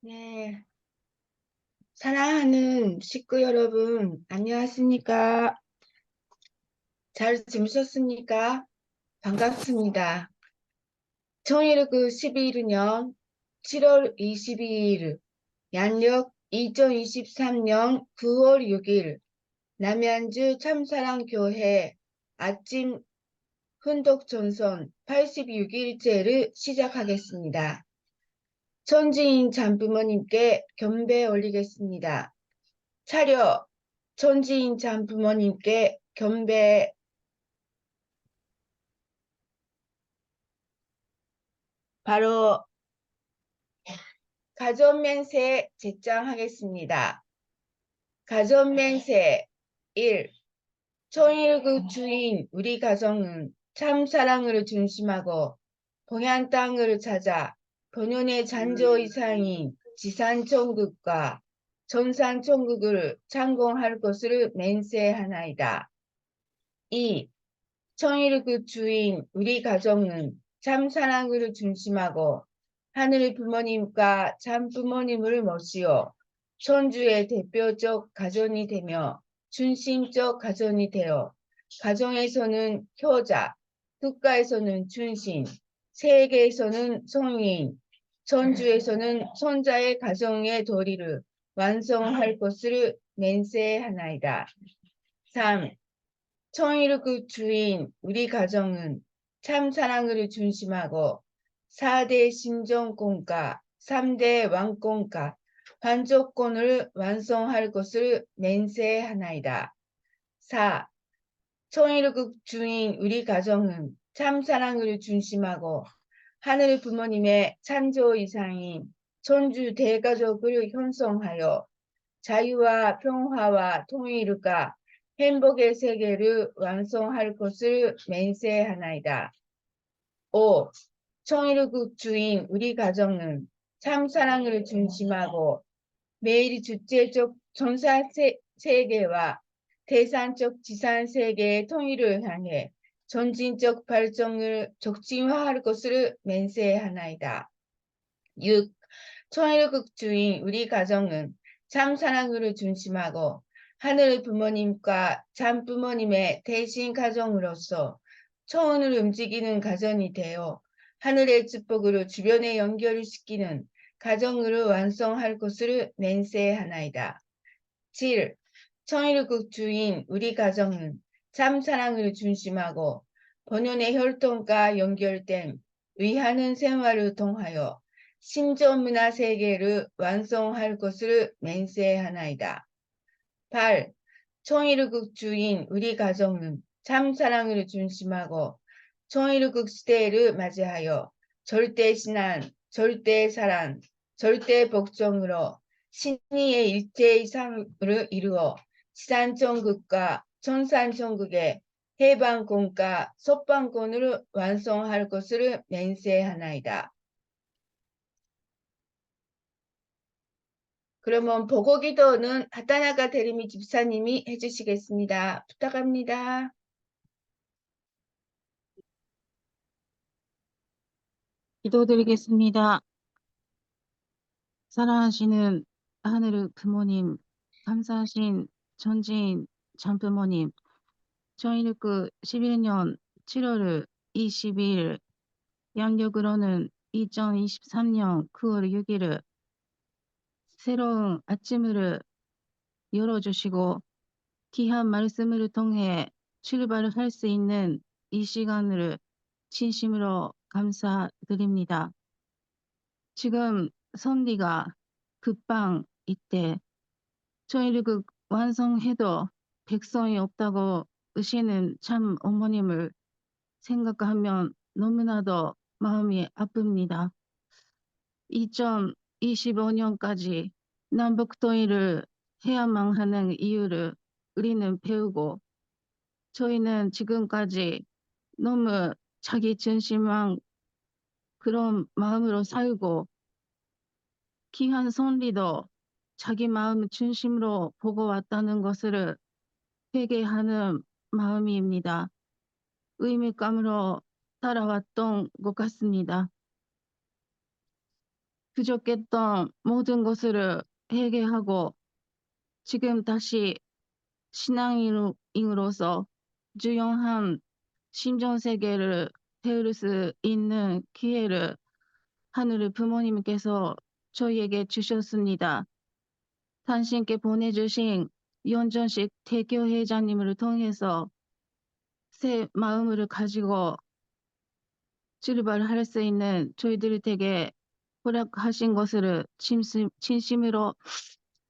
네, 사랑하는 식구 여러분, 안녕하십니까? 잘 지내셨습니까? 반갑습니다. 1212년 7월 22일, 양력 2023년 9월 6일, 남양주 참사랑교회 아침 훈독전선 86일째를 시작하겠습니다. 천지인 잠부모님께 경배 올리겠습니다. 차려 천지인 참 부모님께 경배. 바로 가전맹세 제장하겠습니다. 가전맹세 1. 초일국 주인 우리 가정은 참 사랑을 중심하고 동양 땅을 찾아 본연의 잔조 이상인 지산천국과 전산천국을 창공할 것을 맹세하나이다. 2. 청일국 주인 우리 가정은 참 사랑을 중심하고 하늘 부모님과 참 부모님을 모시어 손주의 대표적 가정이 되며 중심적 가정이 되어 가정에서는 효자, 국가에서는 중심, 세계에서는 성인, 손주에서는 손자의 가정의 도리를 완성할 것을 맹세하나이다. 3. 청일국 주인 우리 가정은 참 사랑을 중심하고 4대 신정공과 3대 왕공과 반족권을 완성할 것을 맹세하나이다. 4. 청일국 주인 우리 가정은 참 사랑을 중심하고 하늘 부모님의 찬조 이상인 손주 대가족을 형성하여 자유와 평화와 통일과 행복의 세계를 완성할 것을 맹세하나이다. 5. 청일국 주인 우리 가정은 참 사랑을 중심하고 매일 주체적 전사 세계와 대산적 지산 세계의 통일을 향해 전진적 발전을 촉진화할 것을 맹세하나이다. 6. 청일국 주인 우리 가정은 참 사랑을 중심하고 하늘 부모님과 참 부모님의 대신 가정으로서 초원을 움직이는 가정이 되어 하늘의 축복으로 주변에 연결시키는 가정으로 완성할 것을 맹세하나이다. 7. 청일국 주인 우리 가정은 참 사랑을 중심하고 본연의 혈통과 연결된 위하는 생활을 통하여 신조문화 세계를 완성할 것을 맹세하나이다. 8. 청일국 주인 우리 가정은 참 사랑을 중심하고 청일국 시대를 맞이하여 절대 신안, 절대 사랑, 절대 복종으로 신의의 일체 이상을 이루어 지산천국과 천산천국의 해방권과 속방권을 완성할 것을 맹세하나이다. 그러면 보고기도는 하타나가 대리미 집사님이 해주시겠습니다. 부탁합니다. 기도드리겠습니다. 사랑하시는 하늘의 부모님, 감사하신 전지인 참부모님, 저희는 11년 7월 22일, 양력으로는 2023년 9월 6일 새로운 아침을 열어주시고 귀한 말씀을 통해 출발할 수 있는 이 시간을 진심으로 감사드립니다. 지금 선비가 급방 이때 저희를 완성해도 백성이 없다고 으시는 참 어머님을 생각하면 너무나도 마음이 아픕니다. 2025년까지 남북통일을 해야만 하는 이유를 우리는 배우고 저희는 지금까지 너무 자기 중심한 그런 마음으로 살고 귀한 선비도 자기 마음 중심으로 보고 왔다는 것을 회개하는 마음입니다. 의무감으로 살아왔던 것 같습니다. 부족했던 모든 것을 회개하고 지금 다시 신앙인으로서 주요한 신전 세계를 배울 수 있는 기회를 하늘의 부모님께서 저희에게 주셨습니다. 당신께 보내주신 연전식 대교회장님을 통해서 새 마음을 가지고 출발할 수 있는 저희들에게 허락하신 것을 진심으로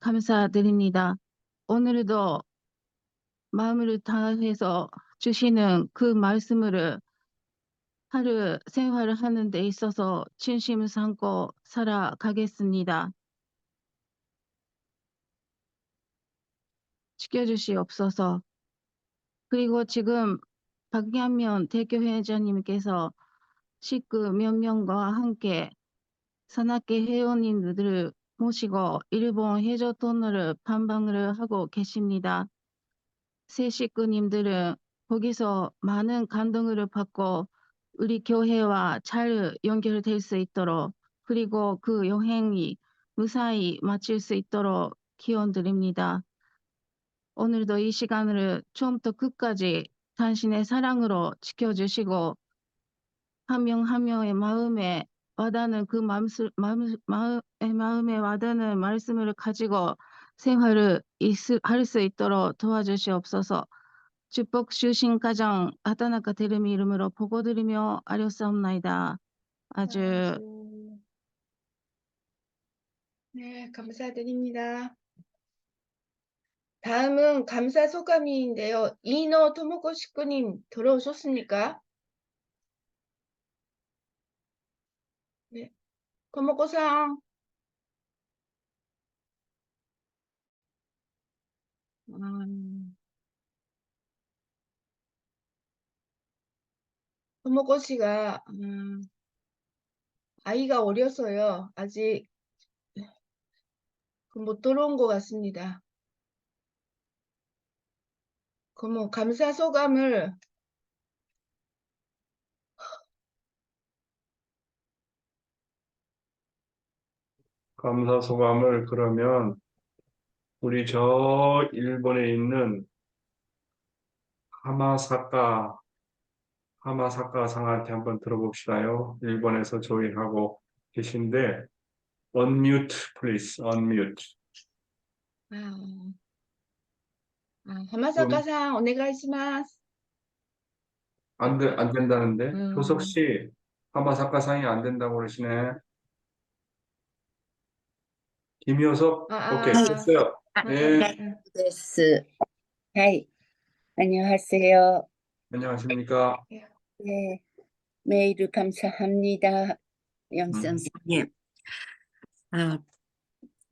감사드립니다. 오늘도 마음을 다해서 주시는 그 말씀을 하루 생활을 하는 데 있어서 진심을 삼고 살아가겠습니다. 지켜주시옵소서. 그리고 지금 박양면 대교회장님께서 식구 몇 명과 함께 산악회 회원님들을 모시고 일본 해저 터널을 반방을 하고 계십니다. 새 식구님들은 거기서 많은 감동을 받고 우리 교회와 잘 연결될 수 있도록 그리고 그 여행이 무사히 마칠 수 있도록 기원드립니다. 오늘도 이 시간을 처음부터 끝까지 당신의 사랑으로 지켜주시고 한 명 한 명의 마음에 와닿는 그 마음에 와닿는 말씀을 가지고 생활을 할 수 있도록 도와주시옵소서. 축복 주신 가정 아타나카 데르미 이름으로 보고드리며 아뢰옵나이다. 아주 아주. 네, 감사드립니다. 다음은 감사 소감인데요. 이노 토모코 식구님 들어오셨습니까? 네, 토모코さん. 토모코 씨가 아이가 어려서요. 아직 못 들어온 것 같습니다. 그럼 감사 소감을 감사 소감을 그러면 우리 저 일본에 있는 하마사카 상한테 한번 들어봅시다요. 일본에서 조인하고 계신데 unmute please, unmute. 하마사카さん 오네가이시마스. 안 된다는데 조석 씨 하마사카 상이 안 된다고 그러시네. 김효석 오케이 됐어요. 네. です。はい。안녕하세요. 안녕하십니까. 네. 메일 감사합니다. 영 선생님.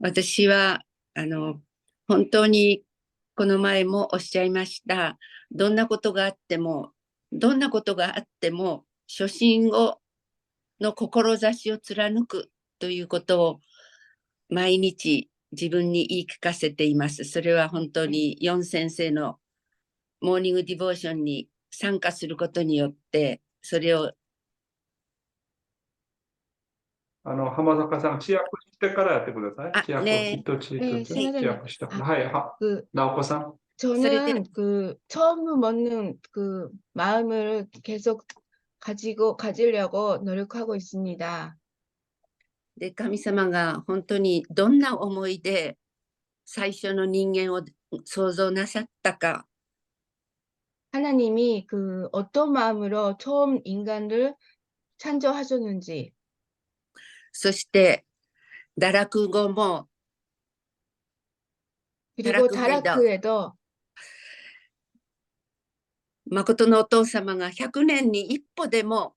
私は、本当にこの前もおっしゃいました。どんなことがあっても、初心の志を貫くということを毎日自分に言い聞かせています。それは本当にヨン先生のモーニングディボーションに参加することによって、それを浜坂さん、チアップしてからやってください。チアップ、ね。네,チアップしたから。はい、그, 直子さん。 저는 그 처음 먹는 그 마음을 계속 가지려고 노력하고 있습니다. で、神様が本当にどんな思いで最初の人間を創造なさったか。 하나님이 그 어떤 마음으로 처음 인간을 창조하셨는지. そして堕落後も 그리고 다라크에도 誠のお父様が100年に一歩でも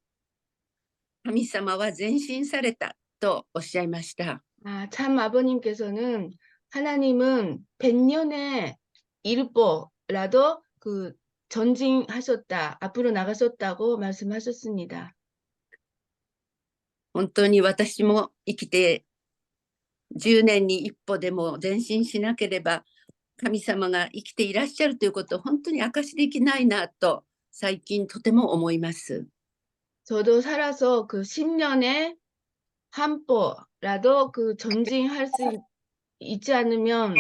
神様は前進されたとおっしゃいました。 참 아버님께서는 하나님은 100년에 1歩라도 그 전진하셨다, 앞으로 나가셨다고 말씀하셨습니다. 本当に私も生きて10年に一歩でも前進しなければ神様が生きていらっしゃるということを本当に明かしできないなと最近とても思います。 저도 살아서 그 10년에 한포라도 그 전쟁할 수 있지 않으면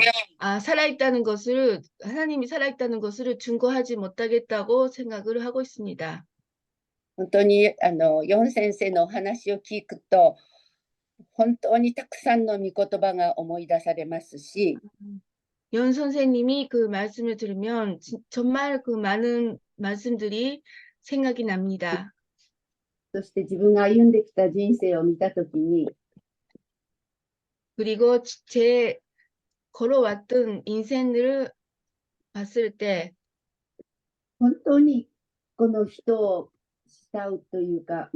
살아있다는 것을 하나님이 살아있다는 것을 증거하지 못하겠다고 생각을 하고 있습니다. 本当に4先生のお話を聞くと、本当にたくさんの御言葉が思い出されますし、 연 선생님이 그 말씀을 들으면 정말 그 많은 말씀들이 생각이 납니다. そして自分が歩んできた人生を見たときに、 그리고 제 걸어왔던 인생을 봤을 때 本当にこの人を慕うというか、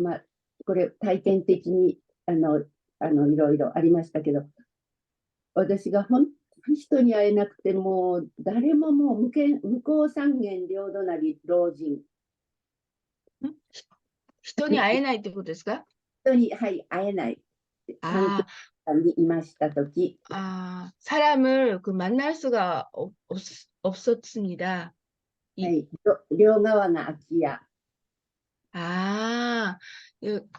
これ体験的にいろいろありましたけど、私が本当に人に会えなくて、もう誰ももう向こう三軒両隣老人、 人に会えないってことですか? 人に、はい、会えない環境にいましたとき、 사람을 그 만날 수가 없었습니다. はい、両側が空き家。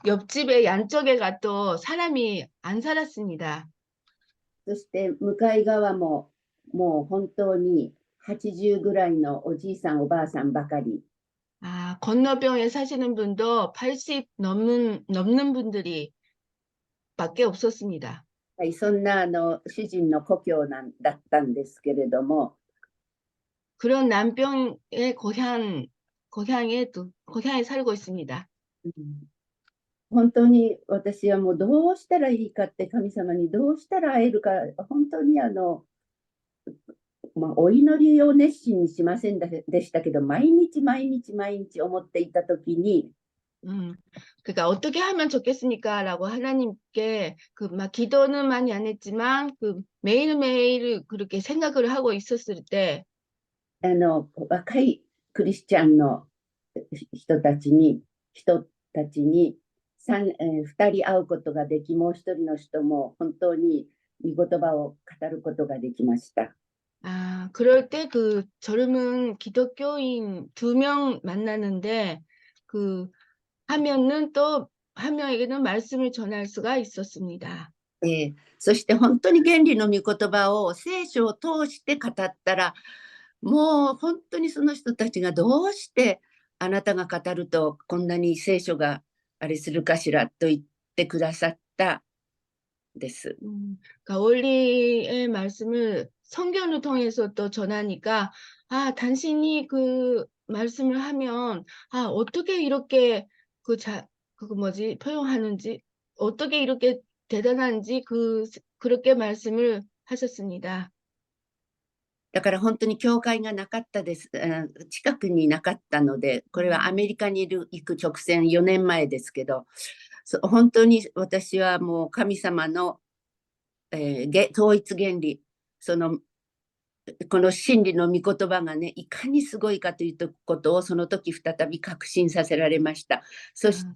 옆집에 양쪽에 가도 사람이 안 살았습니다. そして向かい側ももう本当に80ぐらいのおじいさんおばあさんばかり。 건너병에 사시는 분도 80 넘는 분들이 밖에 없었습니다. はい、そんな主人の故郷だったんですけれども、 그런 남병의 고향에 살고 있습니다. 本当に私はもうどうしたらいいかって神様にどうしたら会えるか本当にお祈りを熱心にしませんでしたけど毎日思っていたときに 그러니까 어떻게 하면 좋겠습니까라고 하나님께 막 기도는 많이 안 했지만 매일매일 그렇게 생각을 하고 있었을 때 若いクリスチャンの人たちに2人会うことができ、もう1人の人も本当に御言葉を語ることができました。 그럴 때 그 젊은 기독교인 2명 만나는데 하면은 또 한 명에게는 말씀을 전할 수가 있었습니다. そして本当に原理の御言葉を聖書を通して語ったら、もう本当にその人たちがどうしてあなたが語るとこんなに聖書があれするかしらと言ってくださったです。 그러니까 원리의 말씀을 성경을 통해서 또 전하니까 당신이 그 말씀을 하면 어떻게 이렇게 표현하는지 어떻게 이렇게 대단한지 그렇게 말씀을 하셨습니다. だから本当に教会がなかったです。近くになかったので、これはアメリカに行く直線4年前ですけど、本当に私はもう神様の、統一原理、この真理の御言葉がね、いかにすごいかということをその時再び確信させられました。そし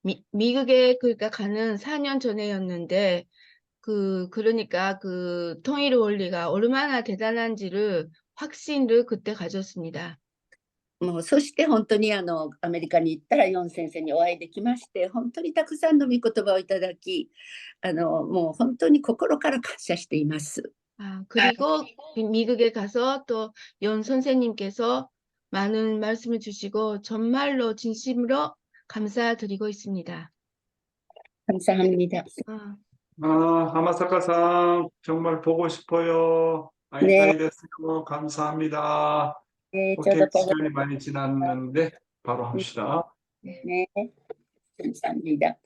て 미국에 그러니까 가는 4년 전에였는데 그러니까 그 통일 원리가 얼마나 대단한지를 확신을 그때 가졌습니다. もうそして本当にアメリカに行ったらヨン先生にお会いできまして、本当にたくさんの御言葉をいただき、もう本当に心から感謝しています。 그리고 미국에 가서 또 연 선생님께서 많은 말씀을 주시고 정말로 진심으로 감사드리고 있습니다. 감사합니다. 하마사카상 정말 보고 싶어요. 아이타이 됐어요. 감사합니다. 네, 오케이, 저도 보고 시간이 많이 지났는데 바로 합시다. 네, 감사합니다.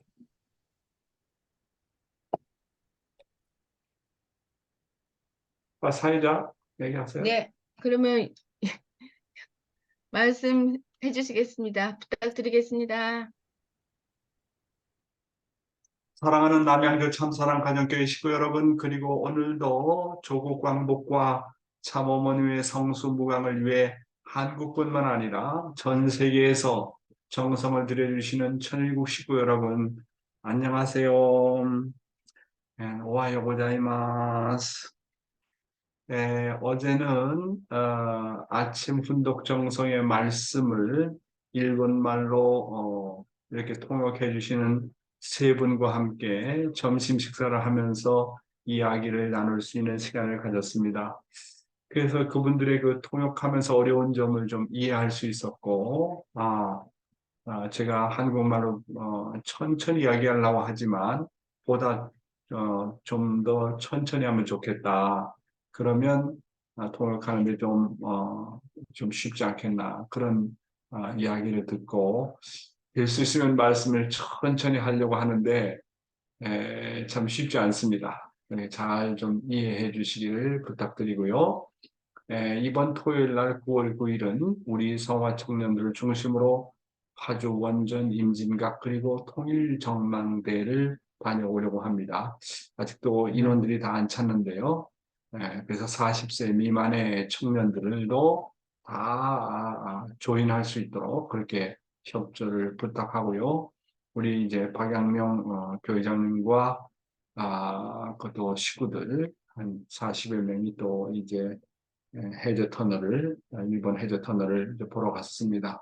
사회자 얘기하세요. 네, 그러면 말씀해 주시겠습니다. 부탁드리겠습니다. 사랑하는 남양주 참사랑 가정교회 식구 여러분, 그리고 오늘도 조국 광복과 참어머니의 성수무강을 위해 한국뿐만 아니라 전 세계에서 정성을 들여주시는 천일국 식구 여러분, 안녕하세요. 오하요 고자이마스. 어제는 아침 훈독 정성의 말씀을 일본말로 이렇게 통역해 주시는 세 분과 함께 점심 식사를 하면서 이야기를 나눌 수 있는 시간을 가졌습니다. 그래서 그분들의 그 통역하면서 어려운 점을 좀 이해할 수 있었고, 제가 한국말로 천천히 이야기하려고 하지만 보다 좀 더 천천히 하면 좋겠다. 그러면 통역하는데 좀 쉽지 않겠나. 그런 이야기를 듣고 될 수 있으면 말씀을 천천히 하려고 하는데 참 쉽지 않습니다. 잘 좀 이해해 주시기를 부탁드리고요. 이번 토요일 날 9월 9일은 우리 성화 청년들을 중심으로 파주 원전 임진각 그리고 통일전망대를 다녀오려고 합니다. 아직도 인원들이 다 안 찼는데요. 그래서 40세 미만의 청년들도 다 조인할 수 있도록 그렇게 협조를 부탁하고요. 우리 이제 박양명 교회장님과 그것도 식구들 한 40여 명이 또 이제 해저 터널을 일본 해저 터널을 이제 보러 갔습니다.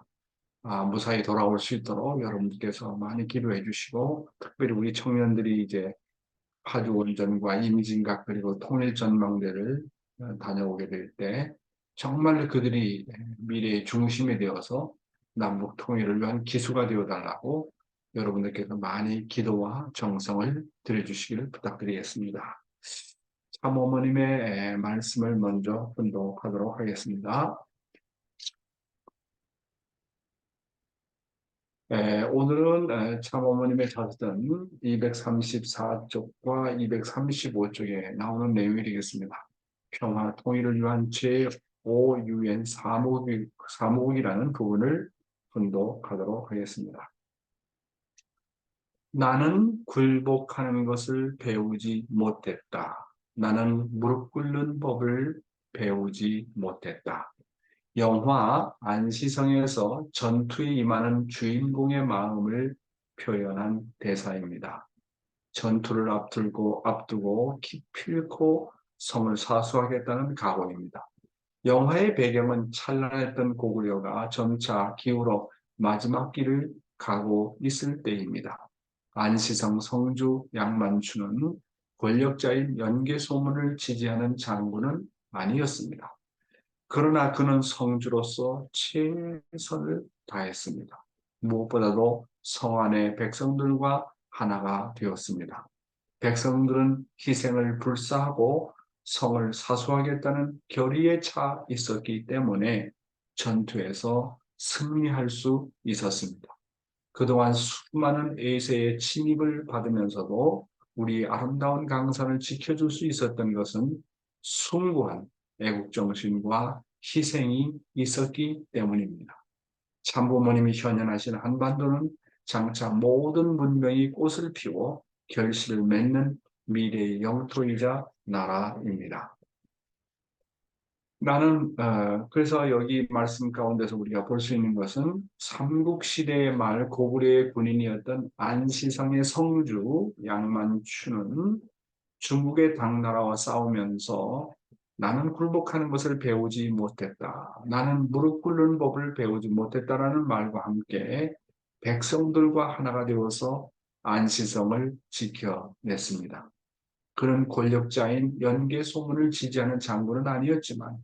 무사히 돌아올 수 있도록 여러분께서 많이 기도해 주시고 특별히 우리 청년들이 이제 파주 원전과 임진각 그리고 통일전망대를 다녀오게 될 때 정말 그들이 미래의 중심이 되어서 남북 통일을 위한 기수가 되어 달라고 여러분들께서 많이 기도와 정성을 들여주시기를 부탁드리겠습니다. 참어머님의 말씀을 먼저 분독하도록 하겠습니다. 오늘은 참어머님의 자서전 234쪽과 235쪽에 나오는 내용이 되겠습니다. 평화 통일을 위한 제5유엔 사무국이라는 부분을 분독하도록 하겠습니다. 나는 굴복하는 것을 배우지 못했다. 나는 무릎 꿇는 법을 배우지 못했다. 영화 안시성에서 전투에 임하는 주인공의 마음을 표현한 대사입니다. 전투를 앞두고 기필코 성을 사수하겠다는 각오입니다. 영화의 배경은 찬란했던 고구려가 점차 기울어 마지막 길을 가고 있을 때입니다. 안시성 성주 양만추는 권력자인 연개소문을 지지하는 장군은 아니었습니다. 그러나 그는 성주로서 최선을 다했습니다. 무엇보다도 성 안의 백성들과 하나가 되었습니다. 백성들은 희생을 불사하고 성을 사수하겠다는 결의에 차 있었기 때문에 전투에서 승리할 수 있었습니다. 그동안 수많은 에세의 침입을 받으면서도 우리 아름다운 강산을 지켜줄 수 있었던 것은 숭고한 애국정신과 희생이 있었기 때문입니다. 참부모님이 현현하신 한반도는 장차 모든 문명이 꽃을 피워 결실을 맺는 미래의 영토이자 나라입니다. 나는 그래서 여기 말씀 가운데서 우리가 볼 수 있는 것은 삼국시대의 말 고구려의 군인이었던 안시성의 성주 양만추는 중국의 당나라와 싸우면서 나는 굴복하는 것을 배우지 못했다. 나는 무릎 꿇는 법을 배우지 못했다라는 말과 함께 백성들과 하나가 되어서 안시성을 지켜냈습니다. 그는 권력자인 연개소문을 지지하는 장군은 아니었지만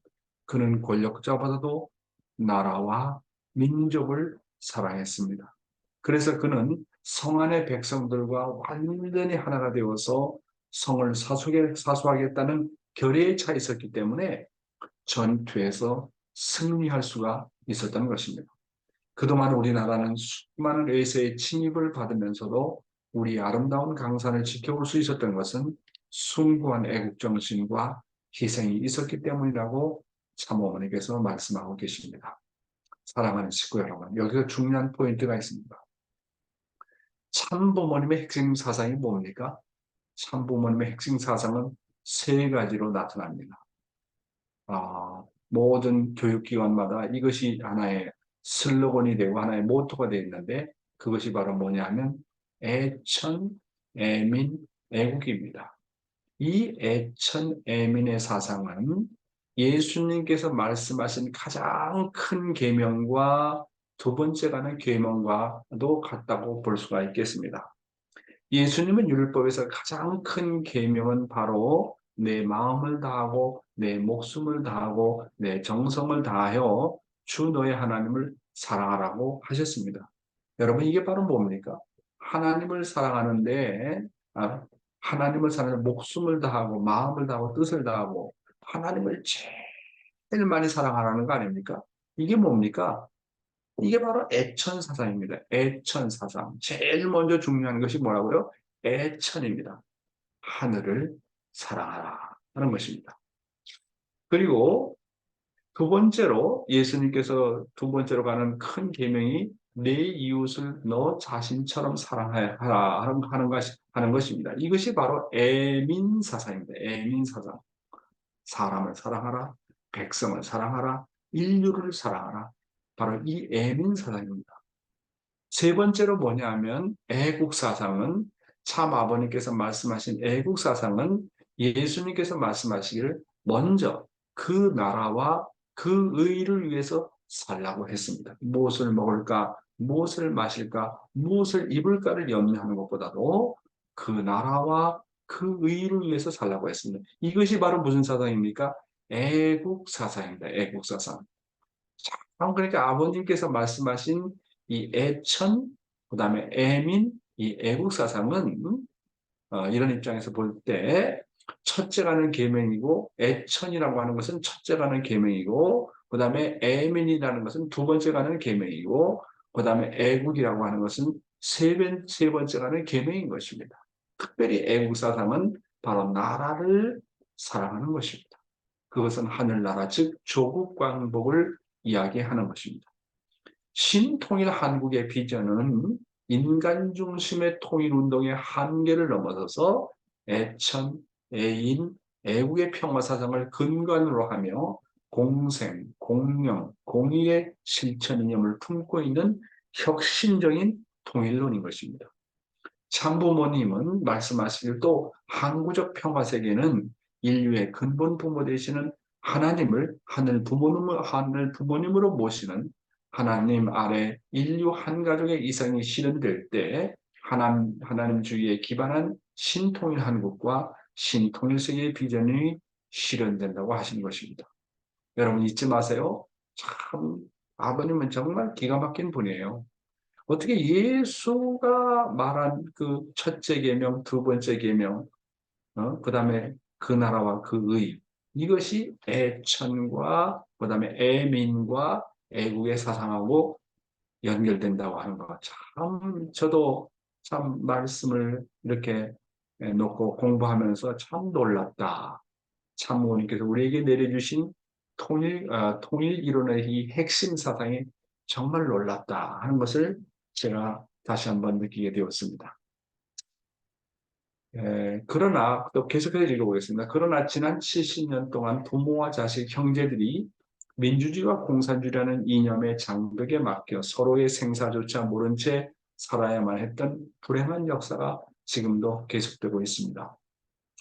그는 권력자보다도 나라와 민족을 사랑했습니다. 그래서 그는 성 안의 백성들과 완전히 하나가 되어서 성을 사수하겠다는 결의에 차 있었기 때문에 전투에서 승리할 수가 있었던 것입니다. 그동안 우리나라는 수많은 외세의 침입을 받으면서도 우리 아름다운 강산을 지켜볼 수 있었던 것은 숭고한 애국정신과 희생이 있었기 때문이라고 참어머니께서 말씀하고 계십니다. 사랑하는 식구 여러분, 여기서 중요한 포인트가 있습니다. 참부모님의 핵심 사상이 뭡니까? 참부모님의 핵심 사상은 세 가지로 나타납니다. 모든 교육기관마다 이것이 하나의 슬로건이 되고 하나의 모토가 되어 있는데 그것이 바로 뭐냐면 애천, 애민, 애국입니다. 이 애천, 애민의 사상은 예수님께서 말씀하신 가장 큰 계명과 두 번째 가는 계명과도 같다고 볼 수가 있겠습니다. 예수님은 율법에서 가장 큰 계명은 바로 내 마음을 다하고 내 목숨을 다하고 내 정성을 다하여 주 너의 하나님을 사랑하라고 하셨습니다. 여러분 이게 바로 뭡니까? 하나님을 사랑하는데 하나님을 사랑하는 목숨을 다하고 마음을 다하고 뜻을 다하고 하나님을 제일 많이 사랑하라는 거 아닙니까? 이게 뭡니까? 이게 바로 애천 사상입니다. 애천 사상. 제일 먼저 중요한 것이 뭐라고요? 애천입니다. 하늘을 사랑하라 하는 것입니다. 그리고 두 번째로 예수님께서 두 번째로 가는 큰 계명이 내 이웃을 너 자신처럼 사랑하라 하는 것입니다. 이것이 바로 애민 사상입니다. 애민 사상. 사람을 사랑하라, 백성을 사랑하라, 인류를 사랑하라. 바로 이 애민 사상입니다. 세 번째로 뭐냐면 애국 사상은 참 아버님께서 말씀하신 애국 사상은 예수님께서 말씀하시기를 먼저 그 나라와 그 의를 위해서 살라고 했습니다. 무엇을 먹을까, 무엇을 마실까, 무엇을 입을까를 염려하는 것보다도 그 나라와 그 의를 위해서 살라고 했습니다. 이것이 바로 무슨 사상입니까? 애국 사상입니다. 애국 사상. 그러니까 아버님께서 말씀하신 이 애천, 그 다음에 애민, 이 애국 사상은 이런 입장에서 볼 때 첫째가는 계명이고 애천이라고 하는 것은 첫째가는 계명이고 그 다음에 애민이라는 것은 두 번째가는 계명이고 그 다음에 애국이라고 하는 것은 세 번째가는 계명인 것입니다. 특별히 애국 사상은 바로 나라를 사랑하는 것입니다. 그것은 하늘나라 즉 조국 광복을 이야기하는 것입니다. 신통일 한국의 비전은 인간 중심의 통일운동의 한계를 넘어서서 애천, 애인, 애국의 평화사상을 근간으로 하며 공생, 공영, 공의의 실천 이념을 품고 있는 혁신적인 통일론인 것입니다. 참부모님은 말씀하시길 또 항구적 평화세계는 인류의 근본 부모 되시는 하나님을 하늘 부모님으로 모시는 하나님 아래 인류 한 가족의 이상이 실현될 때 하나님주의에 기반한 신통일 한국과 신통일 세계의 비전이 실현된다고 하신 것입니다. 여러분 잊지 마세요. 참 아버님은 정말 기가 막힌 분이에요. 어떻게 예수가 말한 그 첫째 계명, 두 번째 계명, 그 다음에 그 나라와 그 의, 이것이 애천과 그 다음에 애민과 애국의 사상하고 연결된다고 하는 것. 참 저도 참 말씀을 이렇게 놓고 공부하면서 참 놀랐다. 참모님께서 우리에게 내려주신 통일 이론의 이 핵심 사상이 정말 놀랍다 하는 것을 제가 다시 한번 느끼게 되었습니다. 그러나 또 계속해서 읽어보겠습니다. 그러나 지난 70년 동안 부모와 자식, 형제들이 민주주의와 공산주의라는 이념의 장벽에 맡겨 서로의 생사조차 모른 채 살아야만 했던 불행한 역사가 지금도 계속되고 있습니다.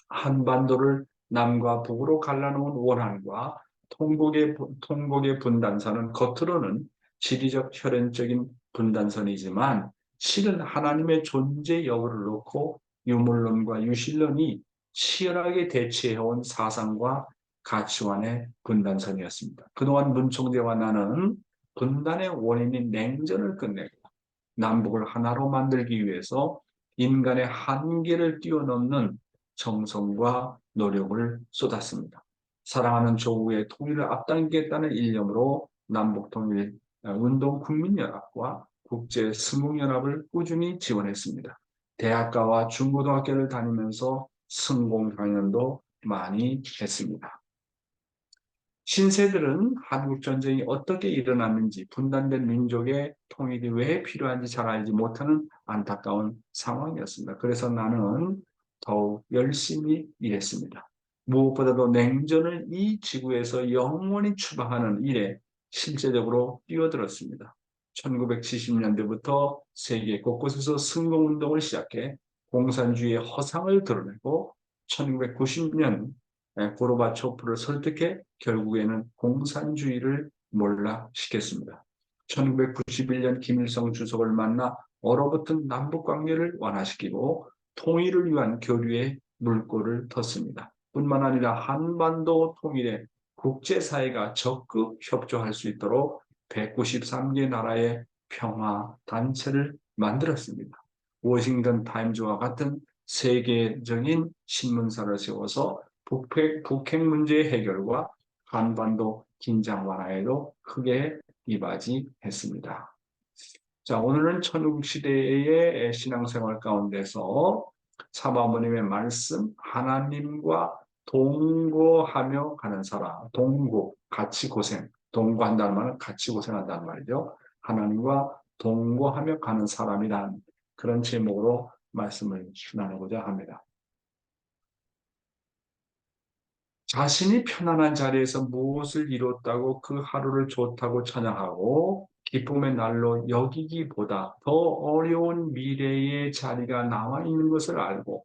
한반도를 남과 북으로 갈라놓은 원한과 통곡의 분단선은 겉으로는 지리적 혈연적인 분단선이지만 실은 하나님의 존재 여부를 놓고 유물론과 유실론이 치열하게 대치해온 사상과 가치관의 분단선이었습니다. 그동안 문총재와 나는 분단의 원인인 냉전을 끝내고 남북을 하나로 만들기 위해서 인간의 한계를 뛰어넘는 정성과 노력을 쏟았습니다. 사랑하는 조국의 통일을 앞당기겠다는 일념으로 남북통일 운동 국민연합과 국제승공연합을 꾸준히 지원했습니다. 대학가와 중고등학교를 다니면서 승공 강연도 많이 했습니다. 신세들은 한국전쟁이 어떻게 일어났는지 분단된 민족의 통일이 왜 필요한지 잘 알지 못하는 안타까운 상황이었습니다. 그래서 나는 더욱 열심히 일했습니다. 무엇보다도 냉전을 이 지구에서 영원히 추방하는 일에 실제적으로 뛰어들었습니다. 1970년대부터 세계 곳곳에서 승공운동을 시작해 공산주의의 허상을 드러내고 1990년 고르바초프를 설득해 결국에는 공산주의를 몰락시켰습니다. 1991년 김일성 주석을 만나 얼어붙은 남북관계를 완화시키고 통일을 위한 교류의 물꼬를 텄습니다. 뿐만 아니라 한반도 통일에 국제사회가 적극 협조할 수 있도록 193개 나라의 평화단체를 만들었습니다. 워싱턴 타임즈와 같은 세계적인 신문사를 세워서 북핵 문제 해결과 한반도 긴장 완화에도 크게 이바지했습니다. 자, 오늘은 천국시대의 신앙생활 가운데서 사모님의 말씀, 하나님과 동거하며 가는 사람, 같이 고생, 동거한다는 말은 같이 고생한다는 말이죠. 하나님과 동거하며 가는 사람이란 그런 제목으로 말씀을 나누고자 합니다. 자신이 편안한 자리에서 무엇을 이뤘다고 그 하루를 좋다고 찬양하고 기쁨의 날로 여기기보다 더 어려운 미래의 자리가 남아 있는 것을 알고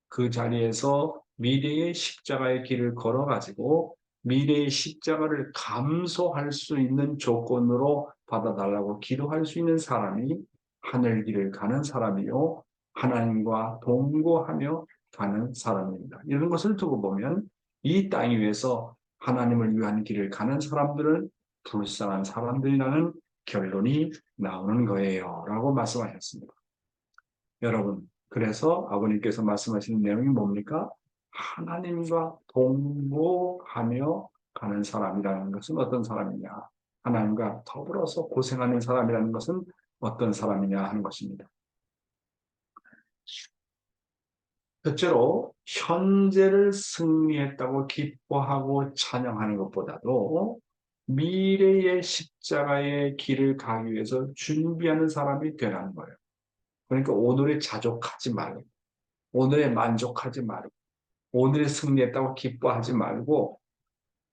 그 자리에서 미래의 십자가의 길을 걸어가지고 미래의 십자가를 감수할 수 있는 조건으로 받아달라고 기도할 수 있는 사람이 하늘길을 가는 사람이요 하나님과 동거하며 가는 사람입니다. 이런 것을 두고 보면 이 땅 위에서 하나님을 위한 길을 가는 사람들은 불쌍한 사람들이라는 결론이 나오는 거예요 라고 말씀하셨습니다. 여러분, 그래서 아버님께서 말씀하시는 내용이 뭡니까? 하나님과 동거하며 가는 사람이라는 것은 어떤 사람이냐? 하나님과 더불어서 고생하는 사람이라는 것은 어떤 사람이냐 하는 것입니다. 첫째로 현재를 승리했다고 기뻐하고 찬양하는 것보다도 미래의 십자가의 길을 가기 위해서 준비하는 사람이 되라는 거예요. 그러니까 오늘에 자족하지 말고 오늘에 만족하지 말고 오늘에 승리했다고 기뻐하지 말고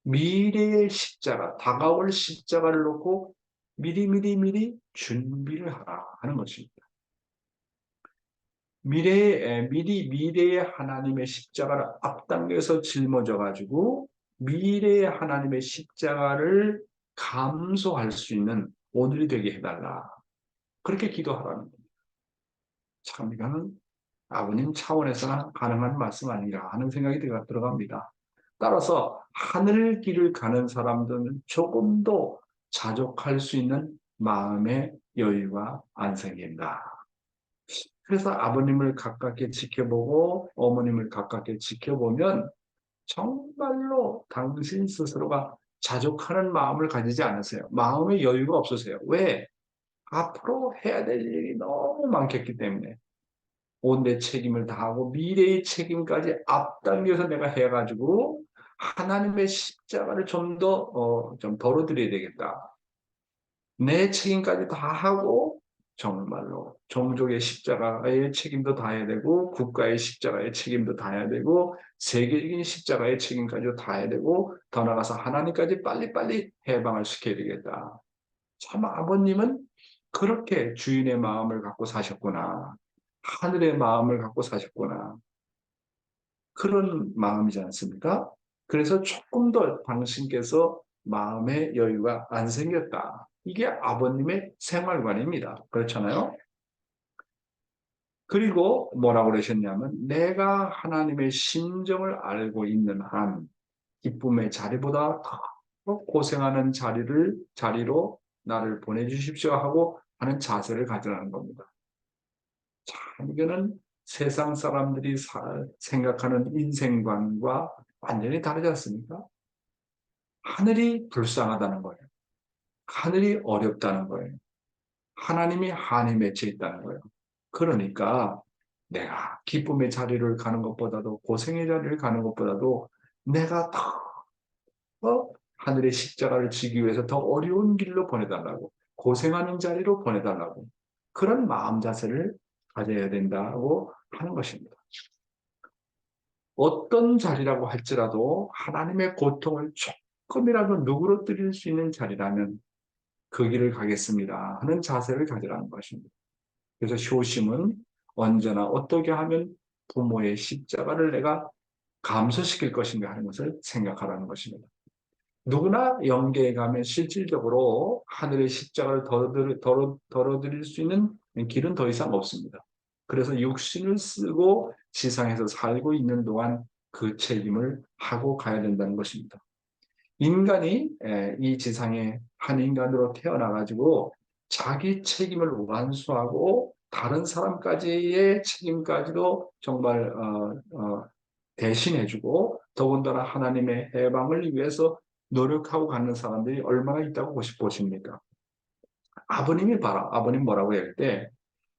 미래의 십자가, 다가올 십자가를 놓고 미리 준비를 하라 하는 것입니다. 미래의 하나님의 십자가를 앞당겨서 짊어져 가지고 미래의 하나님의 십자가를 감수할 수 있는 오늘이 되게 해달라. 그렇게 기도하라는 겁니다. 참 이거는 아버님 차원에서나 가능한 말씀 아니라 하는 생각이 들어갑니다. 따라서 하늘 길을 가는 사람들은 조금 더 자족할 수 있는 마음의 여유가 안 생긴다. 그래서 아버님을 가깝게 지켜보고 어머님을 가깝게 지켜보면 정말로 당신 스스로가 자족하는 마음을 가지지 않으세요. 마음의 여유가 없으세요. 왜? 앞으로 해야 될 일이 너무 많겠기 때문에. 오늘의 책임을 다하고 미래의 책임까지 앞당겨서 내가 해가지고 하나님의 십자가를 좀 덜어드려야 되겠다. 내 책임까지 다 하고 정말로 종족의 십자가의 책임도 다해야 되고 국가의 십자가의 책임도 다해야 되고 세계적인 십자가의 책임까지도 다해야 되고 더 나아가서 하나님까지 빨리빨리 해방을 시켜야 되겠다. 참 아버님은 그렇게 주인의 마음을 갖고 사셨구나. 하늘의 마음을 갖고 사셨구나. 그런 마음이지 않습니까? 그래서 조금 더 당신께서 마음의 여유가 안 생겼다. 이게 아버님의 생활관입니다. 그렇잖아요? 그리고 뭐라고 그러셨냐면 내가 하나님의 심정을 알고 있는 한 기쁨의 자리보다 더 고생하는 자리로 나를 보내주십시오 하고 하는 자세를 가져라는 겁니다. 참 이거는 세상 사람들이 생각하는 인생관과 완전히 다르지 않습니까? 하늘이 불쌍하다는 거예요. 하늘이 어렵다는 거예요. 하나님이 한이 맺혀 있다는 거예요. 그러니까 내가 기쁨의 자리를 가는 것보다도 고생의 자리를 가는 것보다도 내가 더 하늘의 십자가를 지기 위해서 더 어려운 길로 보내달라고 고생하는 자리로 보내달라고 그런 마음 자세를 가져야 된다고 하는 것입니다. 어떤 자리라고 할지라도 하나님의 고통을 조금이라도 누그러뜨릴 수 있는 자리라면 그 길을 가겠습니다 하는 자세를 가지라는 것입니다. 그래서 효심은 언제나 어떻게 하면 부모의 십자가를 내가 감수시킬 것인가 하는 것을 생각하라는 것입니다. 누구나 영계에 가면 실질적으로 하늘의 십자가를 덜어드릴 수 있는 길은 더 이상 없습니다. 그래서 육신을 쓰고 지상에서 살고 있는 동안 그 책임을 하고 가야 된다는 것입니다. 인간이 이 지상에 한 인간으로 태어나가지고 자기 책임을 완수하고 다른 사람까지의 책임까지도 정말 대신해주고 더군다나 하나님의 해방을 위해서 노력하고 가는 사람들이 얼마나 있다고 보십니까? 아버님 뭐라고 할 때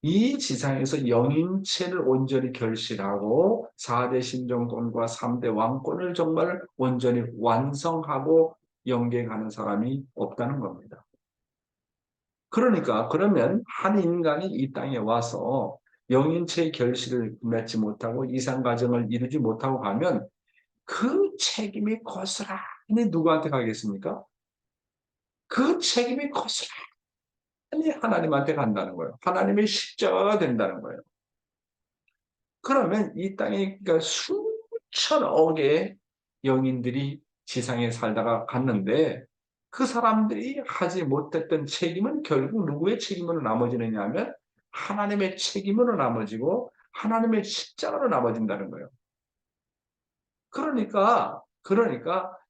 이 지상에서 영인체를 온전히 결실하고 4대 신정권과 3대 왕권을 정말 온전히 완성하고 영계에 가는 사람이 없다는 겁니다. 그러니까 그러면 한 인간이 이 땅에 와서 영인체의 결실을 맺지 못하고 이상가정을 이루지 못하고 가면 그 책임이 고스란히 누구한테 가겠습니까? 그 책임이 고스란히 하나님한테 간다는 거예요. 하나님의 십자가가 된다는 거예요. 그러면 이 땅에 그러니까 수천억의 영인들이 지상에 살다가 갔는데 그 사람들이 하지 못했던 책임은 결국 누구의 책임으로 남아지느냐 하면 하나님의 책임으로 남아지고 하나님의 십자가로 남아진다는 거예요. 그러니까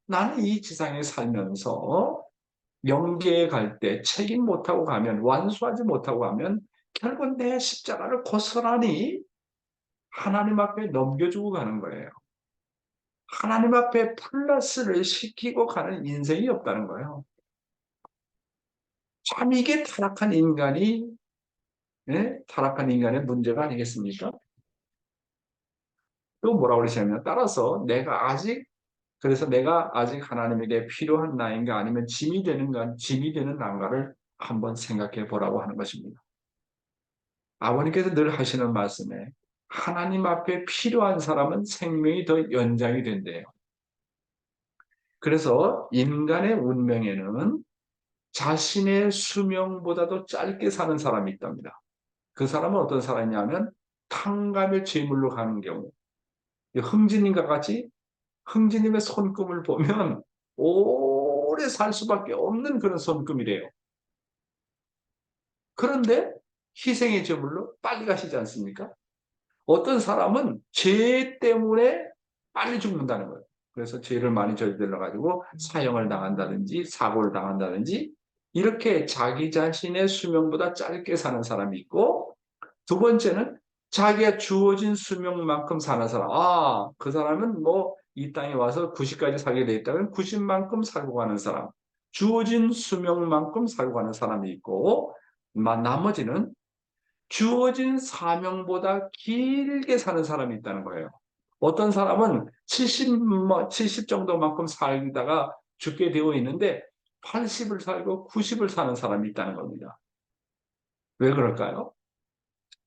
나는 이 지상에 살면서 영계에 갈 때 책임 못하고 가면 완수하지 못하고 가면 결국 내 십자가를 고스란히 하나님 앞에 넘겨주고 가는 거예요. 하나님 앞에 플러스를 시키고 가는 인생이 없다는 거예요. 참 이게 타락한 인간이 타락한 인간의 문제가 아니겠습니까? 또 뭐라고 그러시냐면 따라서 내가 아직 하나님에게 필요한 나인가 아니면 짐이 되는 난가를 한번 생각해 보라고 하는 것입니다. 아버님께서 늘 하시는 말씀에 하나님 앞에 필요한 사람은 생명이 더 연장이 된대요. 그래서 인간의 운명에는 자신의 수명보다도 짧게 사는 사람이 있답니다. 그 사람은 어떤 사람이냐면 탕감의 제물로 가는 경우. 흥진님과 같이 흥진님의 손금을 보면 오래 살 수밖에 없는 그런 손금이래요. 그런데 희생의 제물로 빨리 가시지 않습니까? 어떤 사람은 죄 때문에 빨리 죽는다는 거예요. 그래서 죄를 많이 저질러 가지고 사형을 당한다든지 사고를 당한다든지 이렇게 자기 자신의 수명보다 짧게 사는 사람이 있고 두 번째는 자기가 주어진 수명만큼 사는 사람. 그 사람은 뭐 이 땅에 와서 90까지 살게 돼 있다면 90만큼 살고 가는 사람. 주어진 수명만큼 살고 가는 사람이 있고 나머지는 주어진 사명보다 길게 사는 사람이 있다는 거예요. 어떤 사람은 70 정도만큼 살다가 죽게 되어 있는데 80을 살고 90을 사는 사람이 있다는 겁니다. 왜 그럴까요?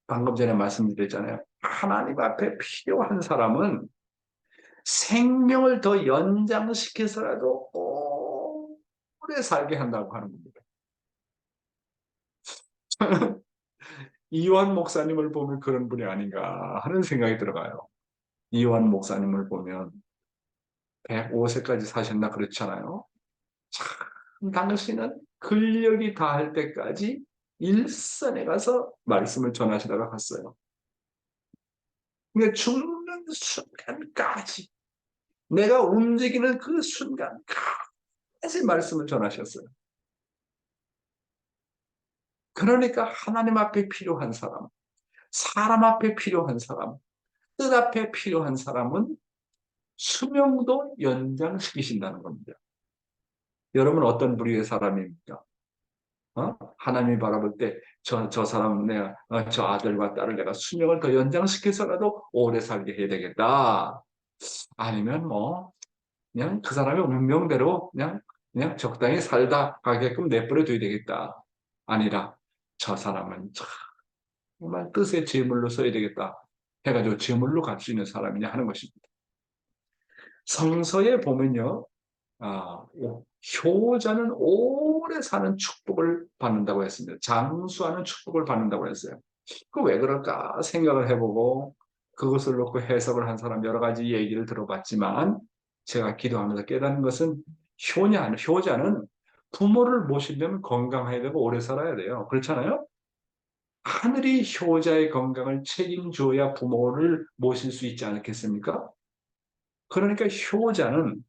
방금 전에 말씀드렸잖아요. 하나님 앞에 필요한 사람은 생명을 더 연장시켜서라도 오래 살게 한다고 하는 겁니다. 이완 목사님을 보면 그런 분이 아닌가 하는 생각이 들어가요. 이완 목사님을 보면 105세까지 사셨나 그렇잖아요. 참 당신은 근력이 다할 때까지 일선에 가서 말씀을 전하시다가 갔어요. 그러니까 죽는 순간까지 내가 움직이는 그 순간까지 말씀을 전하셨어요. 그러니까 하나님 앞에 필요한 사람, 사람 앞에 필요한 사람, 뜻 앞에 필요한 사람은 수명도 연장시키신다는 겁니다. 여러분 어떤 부류의 사람입니까? 하나님이 바라볼 때 저 사람 내가 저 아들과 딸을 내가 수명을 더 연장시켜서라도 오래 살게 해야 되겠다. 아니면 뭐 그냥 그 사람의 운명대로 그냥 적당히 살다 가게끔 내버려 둬야 되겠다. 아니라 저 사람은 정말 뜻의 제물로 써야 되겠다. 해가지고 제물로 갈 수 있는 사람이냐 하는 것입니다. 성서에 보면요. 효자는 오래 사는 축복을 받는다고 했습니다. 장수하는 축복을 받는다고 했어요. 그 왜 그럴까 생각을 해보고 그것을 놓고 해석을 한 사람 여러 가지 얘기를 들어봤지만 제가 기도하면서 깨닫는 것은 효자는 부모를 모시려면 건강해야 되고 오래 살아야 돼요. 그렇잖아요? 하늘이 효자의 건강을 책임져야 부모를 모실 수 있지 않겠습니까? 그러니까 효자는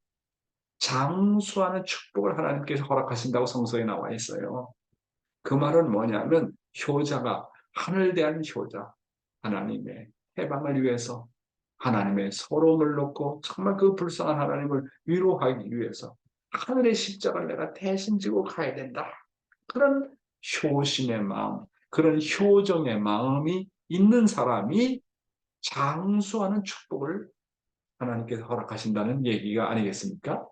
장수하는 축복을 하나님께서 허락하신다고 성서에 나와 있어요. 그 말은 뭐냐면 효자가 하늘 대한 효자, 하나님의 해방을 위해서 하나님의 서러움을 놓고 정말 그 불쌍한 하나님을 위로하기 위해서 하늘의 십자가를 내가 대신 지고 가야 된다. 그런 효심의 마음, 그런 효정의 마음이 있는 사람이 장수하는 축복을 하나님께서 허락하신다는 얘기가 아니겠습니까?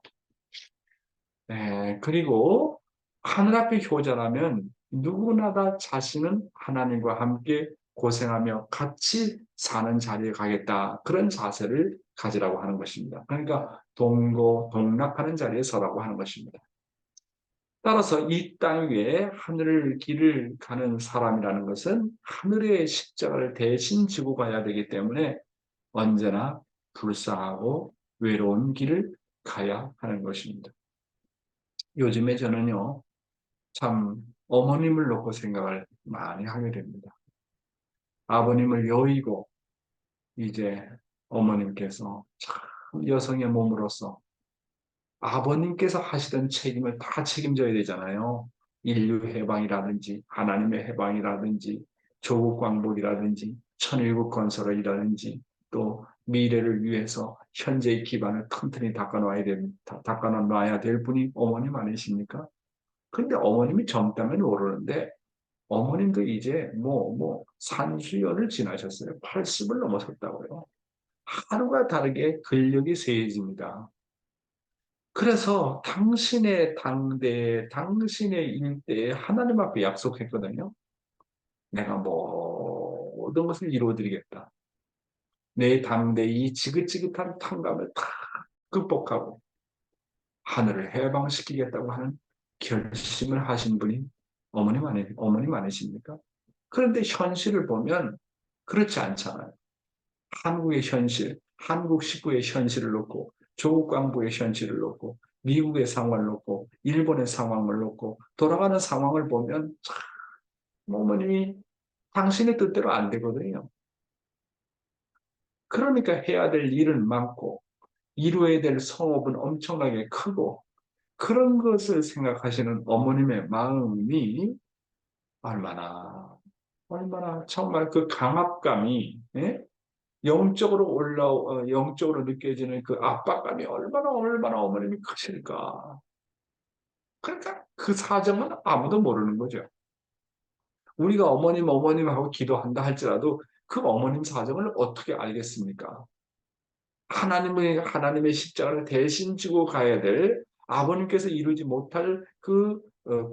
네, 그리고 하늘 앞의 효자라면 누구나 다 자신은 하나님과 함께 고생하며 같이 사는 자리에 가겠다. 그런 자세를 가지라고 하는 것입니다. 그러니까 동락하는 자리에 서라고 하는 것입니다. 따라서 이 땅 위에 하늘 길을 가는 사람이라는 것은 하늘의 십자가를 대신 지고 가야 되기 때문에 언제나 불쌍하고 외로운 길을 가야 하는 것입니다. 요즘에 저는요, 참 어머님을 놓고 생각을 많이 하게 됩니다. 아버님을 여의고 이제 어머님께서 참 여성의 몸으로서 아버님께서 하시던 책임을 다 책임져야 되잖아요. 인류 해방이라든지 하나님의 해방이라든지 조국 광복이라든지 천일국 건설이라든지 또 미래를 위해서 현재의 기반을 튼튼히 닦아놔야 될 분이 어머님 아니십니까? 근데 어머님이 젊다면 모르는데 어머님도 이제 산수연을 지나셨어요. 80을 넘어섰다고요. 하루가 다르게 근력이 세해집니다. 그래서 당신의 당대, 당신의 일대에 하나님 앞에 약속했거든요. 내가 모든 것을 이루어드리겠다. 내 당대의 지긋지긋한 탕감을 다 극복하고 하늘을 해방시키겠다고 하는 결심을 하신 분이 어머님 아니십니까? 그런데 현실을 보면 그렇지 않잖아요. 한국의 현실, 한국 식구의 현실을 놓고 조국 광부의 현실을 놓고 미국의 상황을 놓고 일본의 상황을 놓고 돌아가는 상황을 보면 참 어머님이 당신의 뜻대로 안 되거든요. 그러니까 해야 될 일은 많고 이루어야 될 성업은 엄청나게 크고 그런 것을 생각하시는 어머님의 마음이 얼마나 정말 그 강압감이 예? 영적으로 느껴지는 그 압박감이 얼마나 어머님이 크실까. 그러니까 그 사정은 아무도 모르는 거죠. 우리가 어머님 하고 기도한다 할지라도 그 어머님 사정을 어떻게 알겠습니까? 하나님의 십자가를 대신 지고 가야 될 아버님께서 이루지 못할 그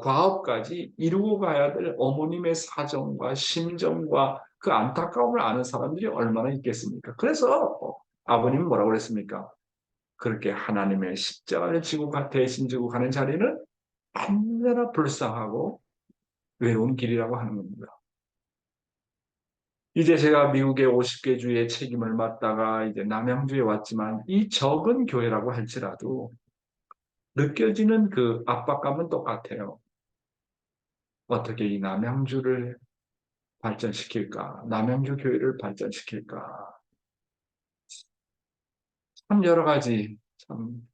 과업까지 이루고 가야 될 어머님의 사정과 심정과 그 안타까움을 아는 사람들이 얼마나 있겠습니까? 그래서 아버님은 뭐라고 그랬습니까? 그렇게 하나님의 십자가를 대신 지고 가는 자리는 언제나 불쌍하고 외로운 길이라고 하는 겁니다. 이제 제가 미국의 50개 주의 책임을 맡다가 이제 남양주에 왔지만 이 적은 교회라고 할지라도 느껴지는 그 압박감은 똑같아요. 어떻게 이 남양주를 발전시킬까? 남양주 교회를 발전시킬까? 참 여러 가지 참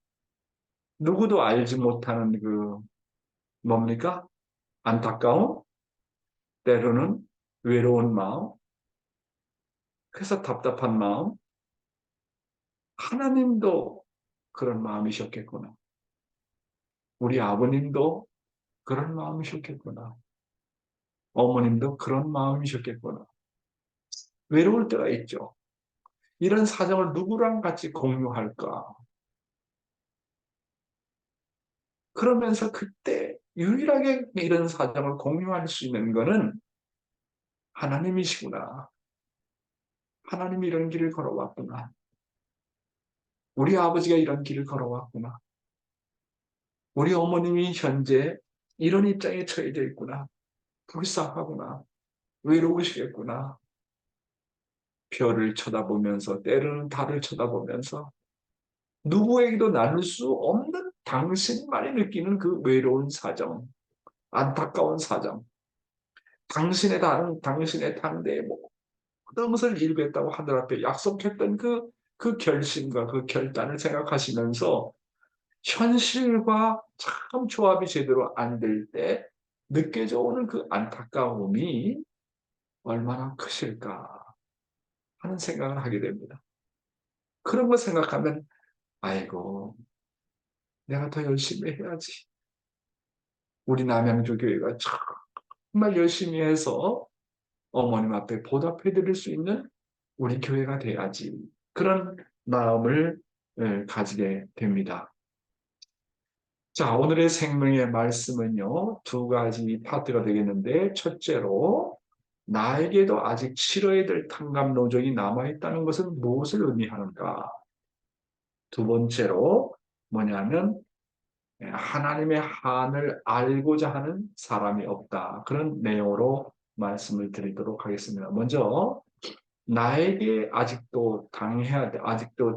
누구도 알지 못하는 그 뭡니까? 안타까움, 때로는 외로운 마음, 그래서 답답한 마음, 하나님도 그런 마음이셨겠구나. 우리 아버님도 그런 마음이셨겠구나. 어머님도 그런 마음이셨겠구나. 외로울 때가 있죠. 이런 사정을 누구랑 같이 공유할까? 그러면서 그때 유일하게 이런 사정을 공유할 수 있는 것은 하나님이시구나. 하나님이 이런 길을 걸어왔구나. 우리 아버지가 이런 길을 걸어왔구나. 우리 어머님이 현재 이런 입장에 처해져 있구나. 불쌍하구나. 외로우시겠구나. 별을 쳐다보면서 때로는 달을 쳐다보면서 누구에게도 나눌 수 없는 당신만이 느끼는 그 외로운 사정, 안타까운 사정. 당신의 당대에 모든 것을 이루겠다고 하늘 앞에 약속했던 그 결심과 그 결단을 생각하시면서 현실과 참 조합이 제대로 안 될 때 느껴져 오는 그 안타까움이 얼마나 크실까 하는 생각을 하게 됩니다. 그런 거 생각하면 아이고 내가 더 열심히 해야지. 우리 남양주 교회가 정말 열심히 해서 어머님 앞에 보답해 드릴 수 있는 우리 교회가 돼야지. 그런 마음을 가지게 됩니다. 자, 오늘의 생명의 말씀은요, 두 가지 파트가 되겠는데, 첫째로, 나에게도 아직 치러야 될 탕감 노정이 남아있다는 것은 무엇을 의미하는가? 두 번째로, 뭐냐면, 하나님의 한을 알고자 하는 사람이 없다. 그런 내용으로 말씀을 드리도록 하겠습니다. 먼저, 나에게 아직도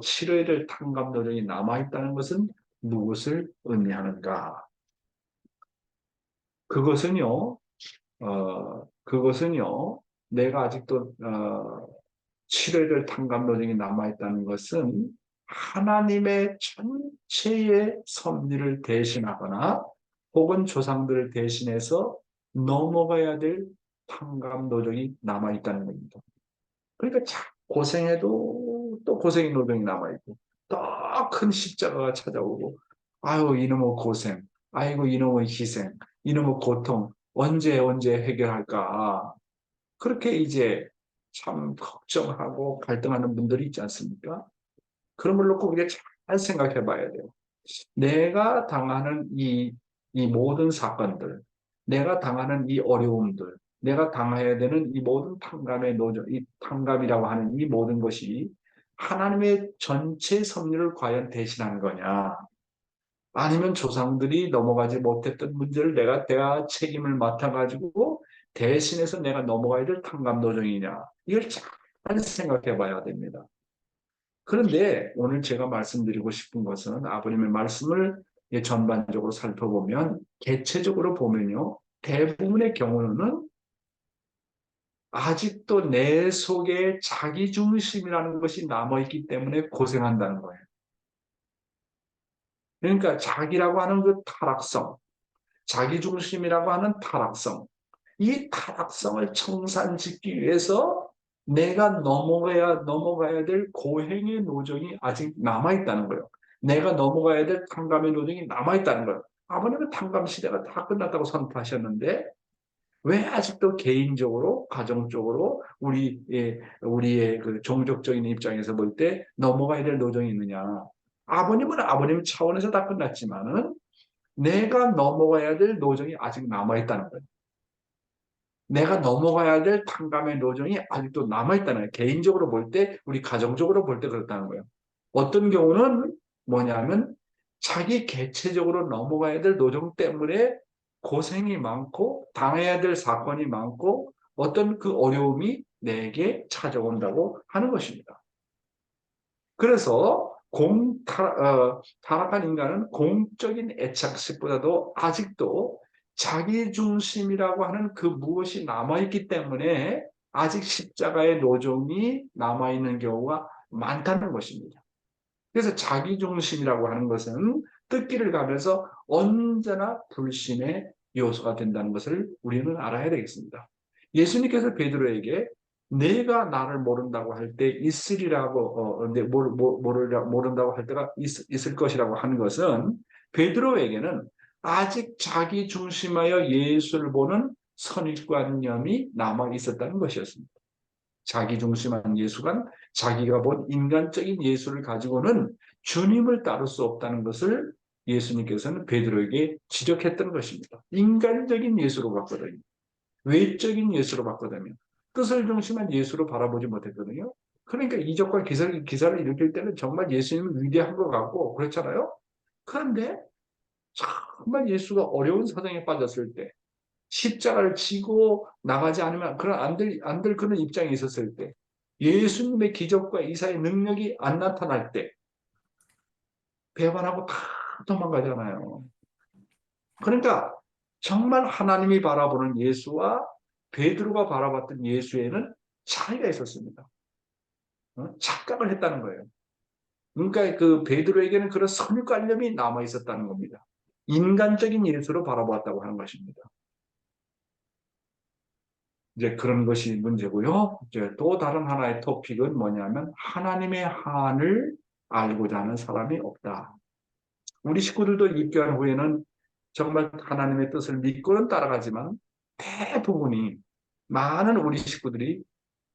치러야 될 탕감 노정이 남아있다는 것은 무엇을 의미하는가? 그것은요, 내가 아직도, 치러야 될 탕감 노정이 남아있다는 것은 하나님의 전체의 섭리를 대신하거나 혹은 조상들을 대신해서 넘어가야 될 탕감 노정이 남아있다는 겁니다. 그러니까 참 고생해도 또 고생의 노동이 남아있고 더 큰 십자가가 찾아오고 아유 이놈의 고생, 아이고 이놈의 희생, 이놈의 고통 언제 해결할까 그렇게 이제 참 걱정하고 갈등하는 분들이 있지 않습니까? 그런 걸 놓고 우리가 잘 생각해 봐야 돼요. 내가 당하는 이 모든 사건들, 내가 당하는 이 어려움들, 내가 당해야 되는 이 모든 탕감의 노정, 이 탕감이라고 하는 이 모든 것이 하나님의 전체 섭리를 과연 대신한 거냐? 아니면 조상들이 넘어가지 못했던 문제를 내가 책임을 맡아가지고 대신해서 내가 넘어가야 될 탕감 노정이냐? 이걸 잘 생각해 봐야 됩니다. 그런데 오늘 제가 말씀드리고 싶은 것은 아버님의 말씀을 전반적으로 살펴보면 개체적으로 보면요. 대부분의 경우는 아직도 내 속에 자기중심이라는 것이 남아있기 때문에 고생한다는 거예요. 그러니까 자기라고 하는 그 타락성, 자기중심이라고 하는 타락성, 이 타락성을 청산짓기 위해서 내가 넘어가야 될 고행의 노정이 아직 남아있다는 거예요. 내가 넘어가야 될 탕감의 노정이 남아있다는 거예요. 아버님은 탕감 시대가 다 끝났다고 선포하셨는데 왜 아직도 개인적으로, 가정적으로 우리의 그 종족적인 입장에서 볼 때 넘어가야 될 노정이 있느냐? 아버님은 아버님 차원에서 다 끝났지만은 내가 넘어가야 될 노정이 아직 남아있다는 거예요. 내가 넘어가야 될 탕감의 노정이 아직도 남아있다는 거예요. 개인적으로 볼 때, 우리 가정적으로 볼 때 그렇다는 거예요. 어떤 경우는 뭐냐면 자기 개체적으로 넘어가야 될 노정 때문에 고생이 많고 당해야 될 사건이 많고 어떤 그 어려움이 내게 찾아온다고 하는 것입니다. 그래서 타락한 인간은 공적인 애착식보다도 아직도 자기중심이라고 하는 그 무엇이 남아있기 때문에 아직 십자가의 노정이 남아있는 경우가 많다는 것입니다. 그래서 자기중심이라고 하는 것은 뜻길을 가면서 언제나 불신의 요소가 된다는 것을 우리는 알아야 되겠습니다. 예수님께서 베드로에게 내가 나를 모른다고 할 때 있으리라고 모른다고 할 때가 있을 것이라고 하는 것은 베드로에게는 아직 자기 중심하여 예수를 보는 선입관념이 남아 있었다는 것이었습니다. 자기 중심한 예수관, 자기가 본 인간적인 예수를 가지고는 주님을 따를 수 없다는 것을 예수님께서는 베드로에게 지적했던 것입니다. 인간적인 예수로 봤거든요. 외적인 예수로 봤거든요. 뜻을 중심한 예수로 바라보지 못했거든요. 그러니까 이적과 기사를 일으킬 때는 정말 예수님은 위대한 것 같고 그렇잖아요. 그런데 정말 예수가 어려운 사정에 빠졌을 때 십자가를 지고 나가지 않으면 그런 안 될 그런 입장에 있었을 때 예수님의 기적과 이사의 능력이 안 나타날 때 배반하고 다 도망가잖아요. 그러니까 정말 하나님이 바라보는 예수와 베드로가 바라봤던 예수에는 차이가 있었습니다. 착각을 했다는 거예요. 그러니까 그 베드로에게는 그런 선입관념이 남아 있었다는 겁니다. 인간적인 예수로 바라보았다고 하는 것입니다. 이제 그런 것이 문제고요. 이제 또 다른 하나의 토픽은 뭐냐면 하나님의 한을 알고자 하는 사람이 없다. 우리 식구들도 입교한 후에는 정말 하나님의 뜻을 믿고는 따라가지만 대부분이 많은 우리 식구들이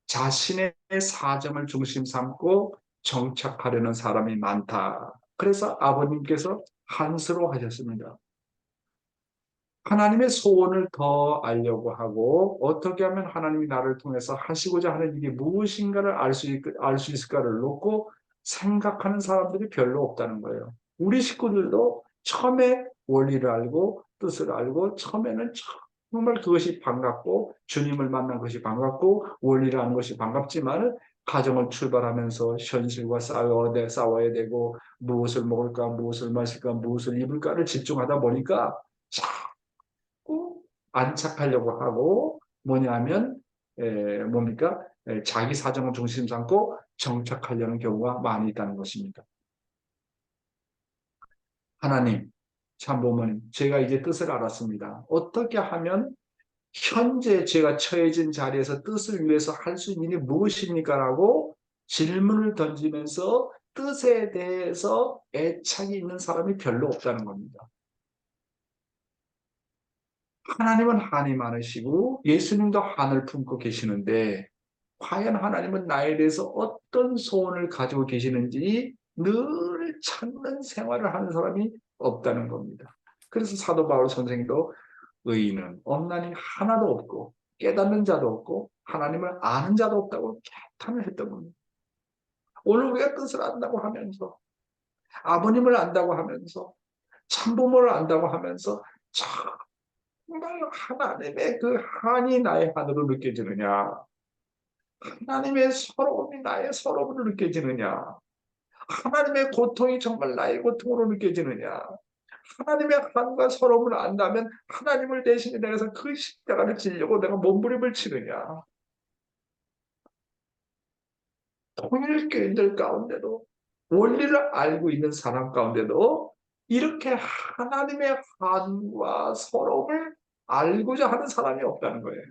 자신의 사정을 중심 삼고 정착하려는 사람이 많다. 그래서 아버님께서 한스로 하셨습니다. 하나님의 소원을 더 알려고 하고 어떻게 하면 하나님이 나를 통해서 하시고자 하는 일이 무엇인가를 알 수 있을까를 놓고 생각하는 사람들이 별로 없다는 거예요. 우리 식구들도 처음에 원리를 알고 뜻을 알고 처음에는 정말 그것이 반갑고 주님을 만난 것이 반갑고 원리를 아는 것이 반갑지만 가정을 출발하면서 현실과 싸워야 되고 무엇을 먹을까 무엇을 마실까 무엇을 입을까를 집중하다 보니까 자꾸 안착하려고 하고 뭐냐면 뭡니까? 자기 사정을 중심 삼고 정착하려는 경우가 많이 있다는 것입니다. 하나님, 참부모님, 제가 이제 뜻을 알았습니다. 어떻게 하면 현재 제가 처해진 자리에서 뜻을 위해서 할 수 있는 일이 무엇입니까? 라고 질문을 던지면서 뜻에 대해서 애착이 있는 사람이 별로 없다는 겁니다. 하나님은 한이 많으시고 예수님도 한을 품고 계시는데 과연 하나님은 나에 대해서 어떤 소원을 가지고 계시는지 늘 찾는 생활을 하는 사람이 없다는 겁니다. 그래서 사도 바울 선생도 의인은 없나니 하나도 없고 깨닫는 자도 없고 하나님을 아는 자도 없다고 개탄을 했던 겁니다. 오늘 우리가 뜻을 안다고 하면서 아버님을 안다고 하면서 참부모를 안다고 하면서 정말 하나님의 그 한이 나의 한으로 느껴지느냐, 하나님의 서러움이 나의 서러움으로 느껴지느냐, 하나님의 고통이 정말 나의 고통으로 느껴지느냐, 하나님의 한과 서러움을 안다면 하나님을 대신에 내가서 그 십자가를 지려고 내가 몸부림을 치느냐. 통일교인들 가운데도 원리를 알고 있는 사람 가운데도 이렇게 하나님의 한과 서러움을 알고자 하는 사람이 없다는 거예요.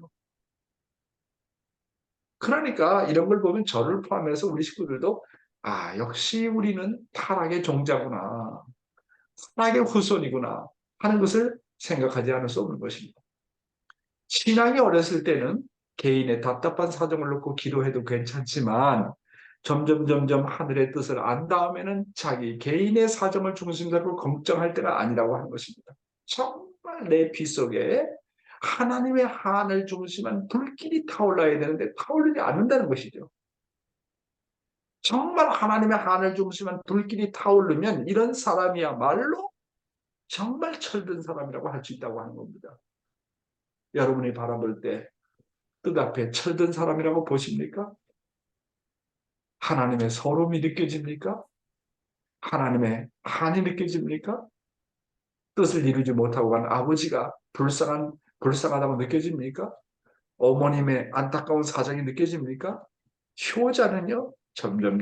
그러니까 이런 걸 보면 저를 포함해서 우리 식구들도 아, 역시 우리는 타락의 종자구나. 타락의 후손이구나 하는 것을 생각하지 않을 수 없는 것입니다. 신앙이 어렸을 때는 개인의 답답한 사정을 놓고 기도해도 괜찮지만 점점 하늘의 뜻을 안 다음에는 자기 개인의 사정을 중심으로 걱정할 때가 아니라고 하는 것입니다. 정말 내 피 속에 하나님의 한을 중심한 불길이 타올라야 되는데 타오르지 않는다는 것이죠. 정말 하나님의 한을 중심한 불길이 타오르면 이런 사람이야말로 정말 철든 사람이라고 할 수 있다고 하는 겁니다. 여러분이 바라볼 때 뜻 앞에 철든 사람이라고 보십니까? 하나님의 서러움이 느껴집니까? 하나님의 한이 느껴집니까? 뜻을 이루지 못하고 간 아버지가 불쌍하다고 느껴집니까? 어머님의 안타까운 사정이 느껴집니까? 효자는요, 점점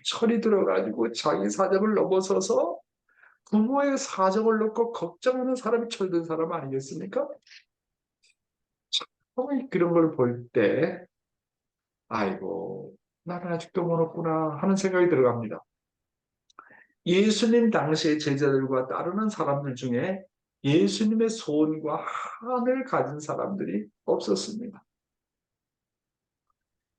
철이 들어가지고 자기 사정을 넘어서서 부모의 사정을 놓고 걱정하는 사람이 철든 사람 아니겠습니까? 참 그런 걸 볼 때 아이고 나는 아직도 멀었구나 하는 생각이 들어갑니다. 예수님 당시의 제자들과 따르는 사람들 중에 예수님의 소원과 한을 가진 사람들이 없었습니다.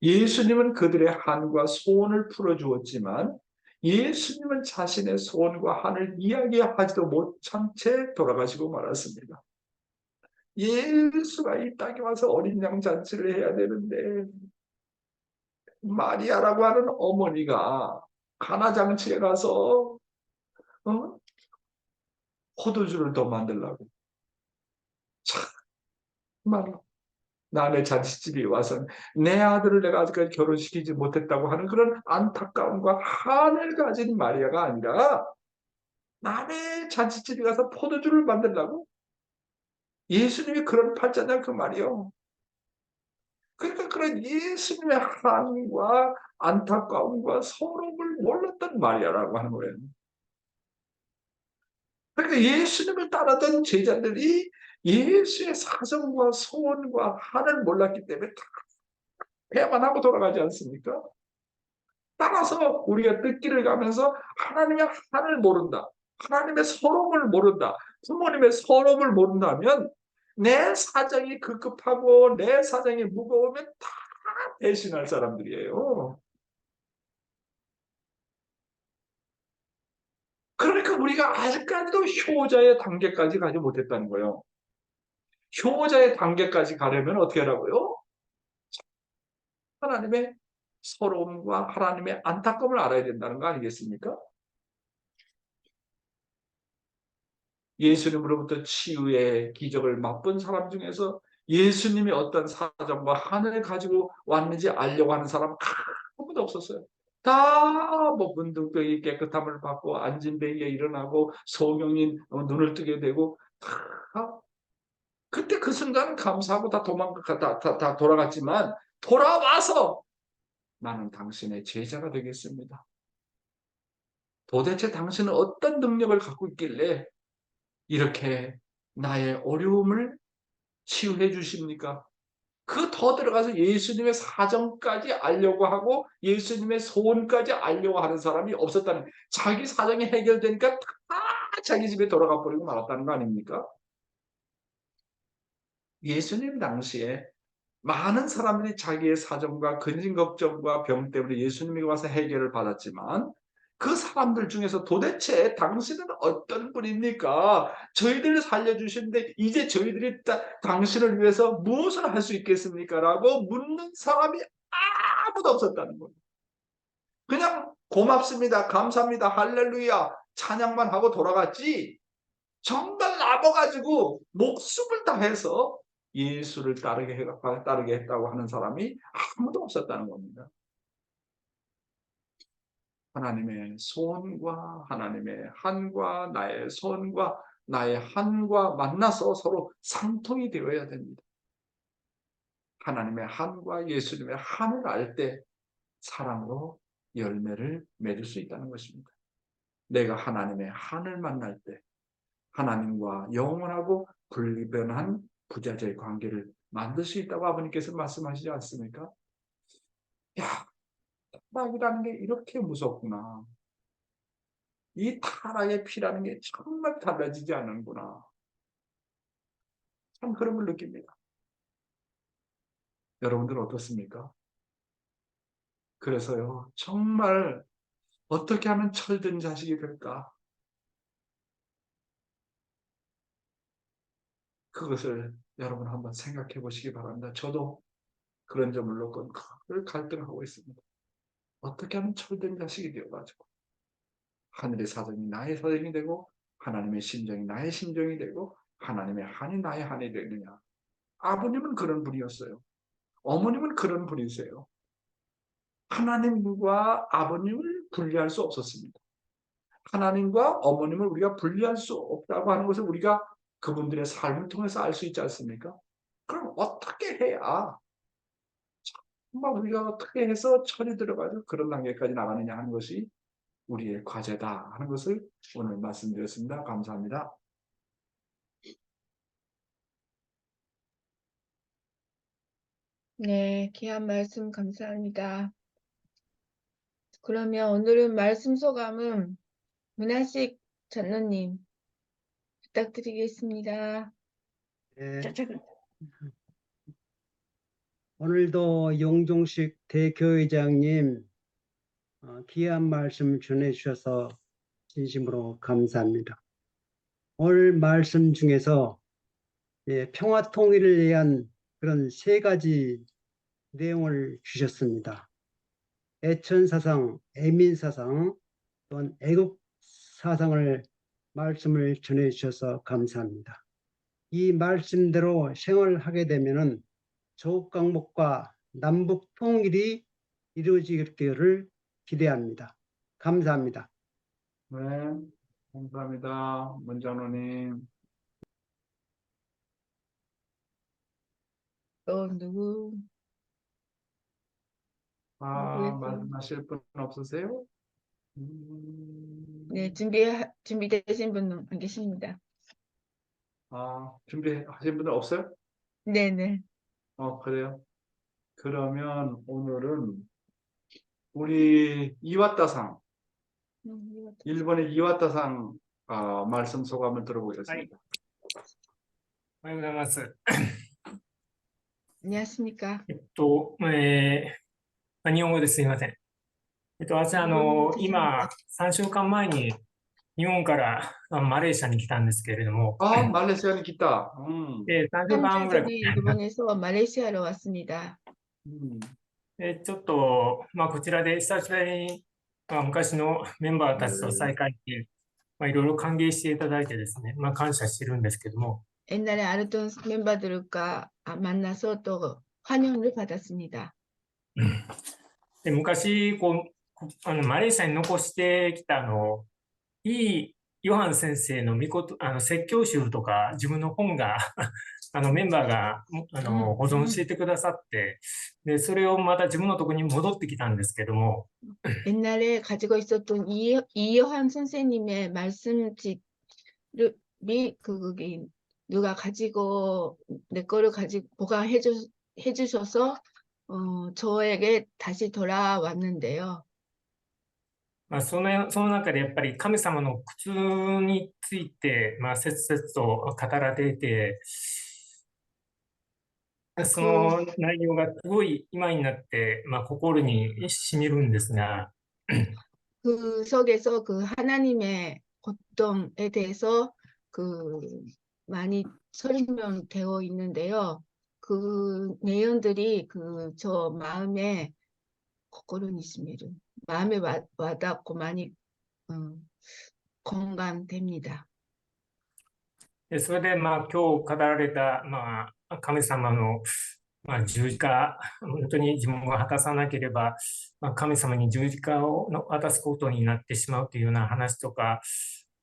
예수님은 그들의 한과 소원을 풀어주었지만 예수님은 자신의 소원과 한을 이야기하지도 못한 채 돌아가시고 말았습니다. 예수가 이 땅에 와서 어린 양 잔치를 해야 되는데 마리아라고 하는 어머니가 가나 잔치에 가서 포도주를 더 만들라고 정말 남의 잔치집에 와서 내 아들을 내가 아직까지 결혼시키지 못했다고 하는 그런 안타까움과 한을 가진 마리아가 아니라 남의 잔치집에 가서 포도주를 만들라고 예수님이 그런 팔자냐 그 말이요. 그들은 예수님의 한과 안타까움과 서러움을 몰랐단 말이야라고 하는 거예요. 그러니까 예수님을 따르던 제자들이 예수의 사정과 소원과 한을 몰랐기 때문에 다 배반하고 돌아가지 않습니까? 따라서 우리가 뜻길을 가면서 하나님의 한을 모른다. 하나님의 서러움을 모른다. 부모님의 서러움을 모른다면 내 사정이 급급하고 내 사정이 무거우면 다 배신할 사람들이에요. 그러니까 우리가 아직까지도 효자의 단계까지 가지 못했다는 거예요. 효자의 단계까지 가려면 어떻게 하라고요? 하나님의 서러움과 하나님의 안타까움을 알아야 된다는 거 아니겠습니까? 예수님으로부터 치유의 기적을 맛본 사람 중에서 예수님이 어떤 사정과 한을 가지고 왔는지 알려고 하는 사람은 아무도 없었어요. 다 뭐 문둥병이 깨끗함을 받고 안진뱅이가 일어나고 소경이 눈을 뜨게 되고 다 그때 그 순간 감사하고 다 돌아갔지만 돌아와서 나는 당신의 제자가 되겠습니다. 도대체 당신은 어떤 능력을 갖고 있길래 이렇게 나의 어려움을 치유해 주십니까? 그 더 들어가서 예수님의 사정까지 알려고 하고 예수님의 소원까지 알려고 하는 사람이 없었다는, 자기 사정이 해결되니까 다 자기 집에 돌아가 버리고 말았다는 거 아닙니까? 예수님 당시에 많은 사람들이 자기의 사정과 근심 걱정과 병 때문에 예수님이 와서 해결을 받았지만 그 사람들 중에서 도대체 당신은 어떤 분입니까? 저희들을 살려주시는데 이제 저희들이 당신을 위해서 무엇을 할 수 있겠습니까? 라고 묻는 사람이 아무도 없었다는 거예요. 그냥 고맙습니다, 감사합니다, 할렐루야 찬양만 하고 돌아갔지, 정말 남아가지고 목숨을 다해서 예수를 따르게 했다고 하는 사람이 아무도 없었다는 겁니다. 하나님의 소원과 하나님의 한과 나의 소원과 나의 한과 만나서 서로 상통이 되어야 됩니다. 하나님의 한과 예수님의 한을 알 때 사랑으로 열매를 맺을 수 있다는 것입니다. 내가 하나님의 한을 만날 때 하나님과 영원하고 불변한 부자자의 관계를 만들 수 있다고 아버님께서 말씀하시지 않습니까? 야, 타락이라는 게 이렇게 무섭구나. 이 타락의 피라는 게 정말 달라지지 않는구나. 참 그런 걸 느낍니다. 여러분들 어떻습니까? 그래서요, 정말 어떻게 하면 철든 자식이 될까? 그것을 여러분 한번 생각해 보시기 바랍니다. 저도 그런 점을 놓고 늘 갈등하고 있습니다. 어떻게 하면 철든 자식이 되어가지고 하늘의 사정이 나의 사정이 되고 하나님의 심정이 나의 심정이 되고 하나님의 한이 나의 한이 되느냐. 아버님은 그런 분이었어요. 어머님은 그런 분이세요. 하나님과 아버님을 분리할 수 없었습니다. 하나님과 어머님을 우리가 분리할 수 없다고 하는 것을 우리가 그분들의 삶을 통해서 알 수 있지 않습니까? 그럼 어떻게 해야 정말 우리가 어떻게 해서 철이 들어가서 그런 단계까지 나가느냐 하는 것이 우리의 과제다 하는 것을 오늘 말씀드렸습니다. 감사합니다. 네, 귀한 말씀 감사합니다. 그러면 오늘은 말씀 소감은 문화식 전노님 부탁드리겠습니다. 예, 짜자가. 오늘도 용종식 대교회장님 귀한 말씀 전해주셔서 진심으로 감사합니다. 오늘 말씀 중에서 평화 통일을 위한 그런 세 가지 내용을 주셨습니다. 애천사상, 애민사상, 또한 애국사상을 말씀을 전해주셔서 감사합니다. 이 말씀대로 생활하게 되면은 조국 강복과 남북 통일이 이루어지기를 기대합니다. 감사합니다. 네, 감사합니다. 문장로님. 또 누구? 아, 네, 말씀하실 분 없으세요? 네, 준비되신 분은 안 계십니다. 아, 준비하신 분들 없어요? 네네. 그래요. 그러면 오늘은 우리 이와타상, 일본의 이와타상 말씀 소감을 들어보겠습니다. おはようございます。 안녕하십니까. 日本語ですいません。私、今、3週間前に日本からマレーシアに来たんですけれども、 아, 말레이시아는 기타. 3週間 3주 ぐらい、 전에 일본에서 말레이시아로 왔습니다. ちょっと、こちらで久しぶりに、昔のメンバーたちと再会して、いろいろ歓迎していただいてですね、感謝してるんですけども、 옛날에 알았던 멤버들과 만나서 또 환영을 받았습니다. で昔マレーシアに残してきたヨハン先生の説教集とか自分の本がメンバーが保存していてくださって、でそれをまた自分のところに戻ってきたんですけども、 옛날에 가지고 있었던 이요한 선생님의 말씀집이 그게 누가 가지고 내 거를 가지고 보관해 주셔서 저에게 다시 돌아왔는데요. その中でやっぱり神様の苦痛について、切々と語られて、その内容がすごい今になって、心に染みるんですが、 그 속에서 그 하나님의 고통에 대해서 많이 설명되어 있는데요. 그 내용들이 저 마음에 마음에 와닿고 많이 공감됩니다. でそれで今日語られた、神様の、十字架、本当に自分が果たさなければ、神様に十字架を渡すことになってしまうというような話とか、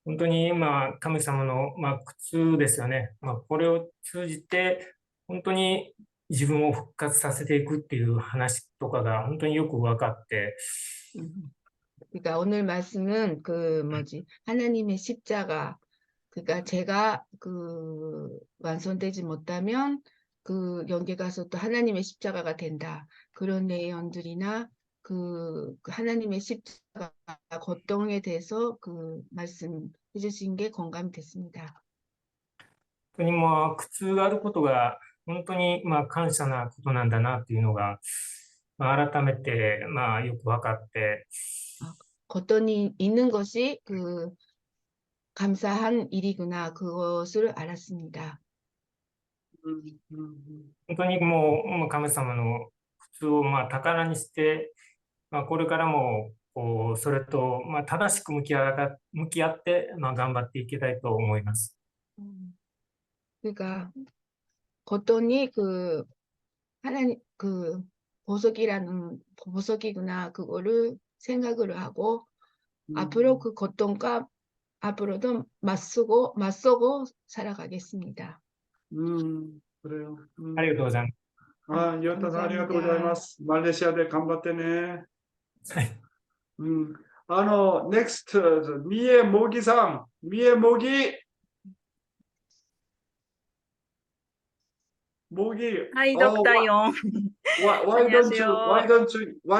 本当に神様の、苦痛ですよね。これを通じて本当に自分を復活させていくっていう話とかが本当によく分かって、 그러니까 오늘 말씀은 하나님의 십자가, 그러니까 제가 완성되지 못하면 영계 가서 또 하나님의 십자가가 된다. 그런 내용들이나 하나님의 십자가 고통에 대해서 말씀해 주신 게 공감이 됐습니다. 本当に苦痛があることが本当に感謝なことなんだなっていうのが、改めてよく分かって、 고통이 있는 것이 감사한 일이구나, 그것을 알았습니다. 本当に神様の苦痛を宝にして、これからもそれと正しく向き合って頑張っていきたいと思います。 그러니까 고통이 하나님 보석이구나, 그거를 생각을 하고 앞으로 그 고통과 앞으로도 맞서고 살아가겠습니다. 그래요. ありがとうございます。 이와타상 아리가또 고자이마스. 말레이시아대 간바테네. はい。 next, 미에 모기상, 미에 모기. はい、ドクターヨン。 why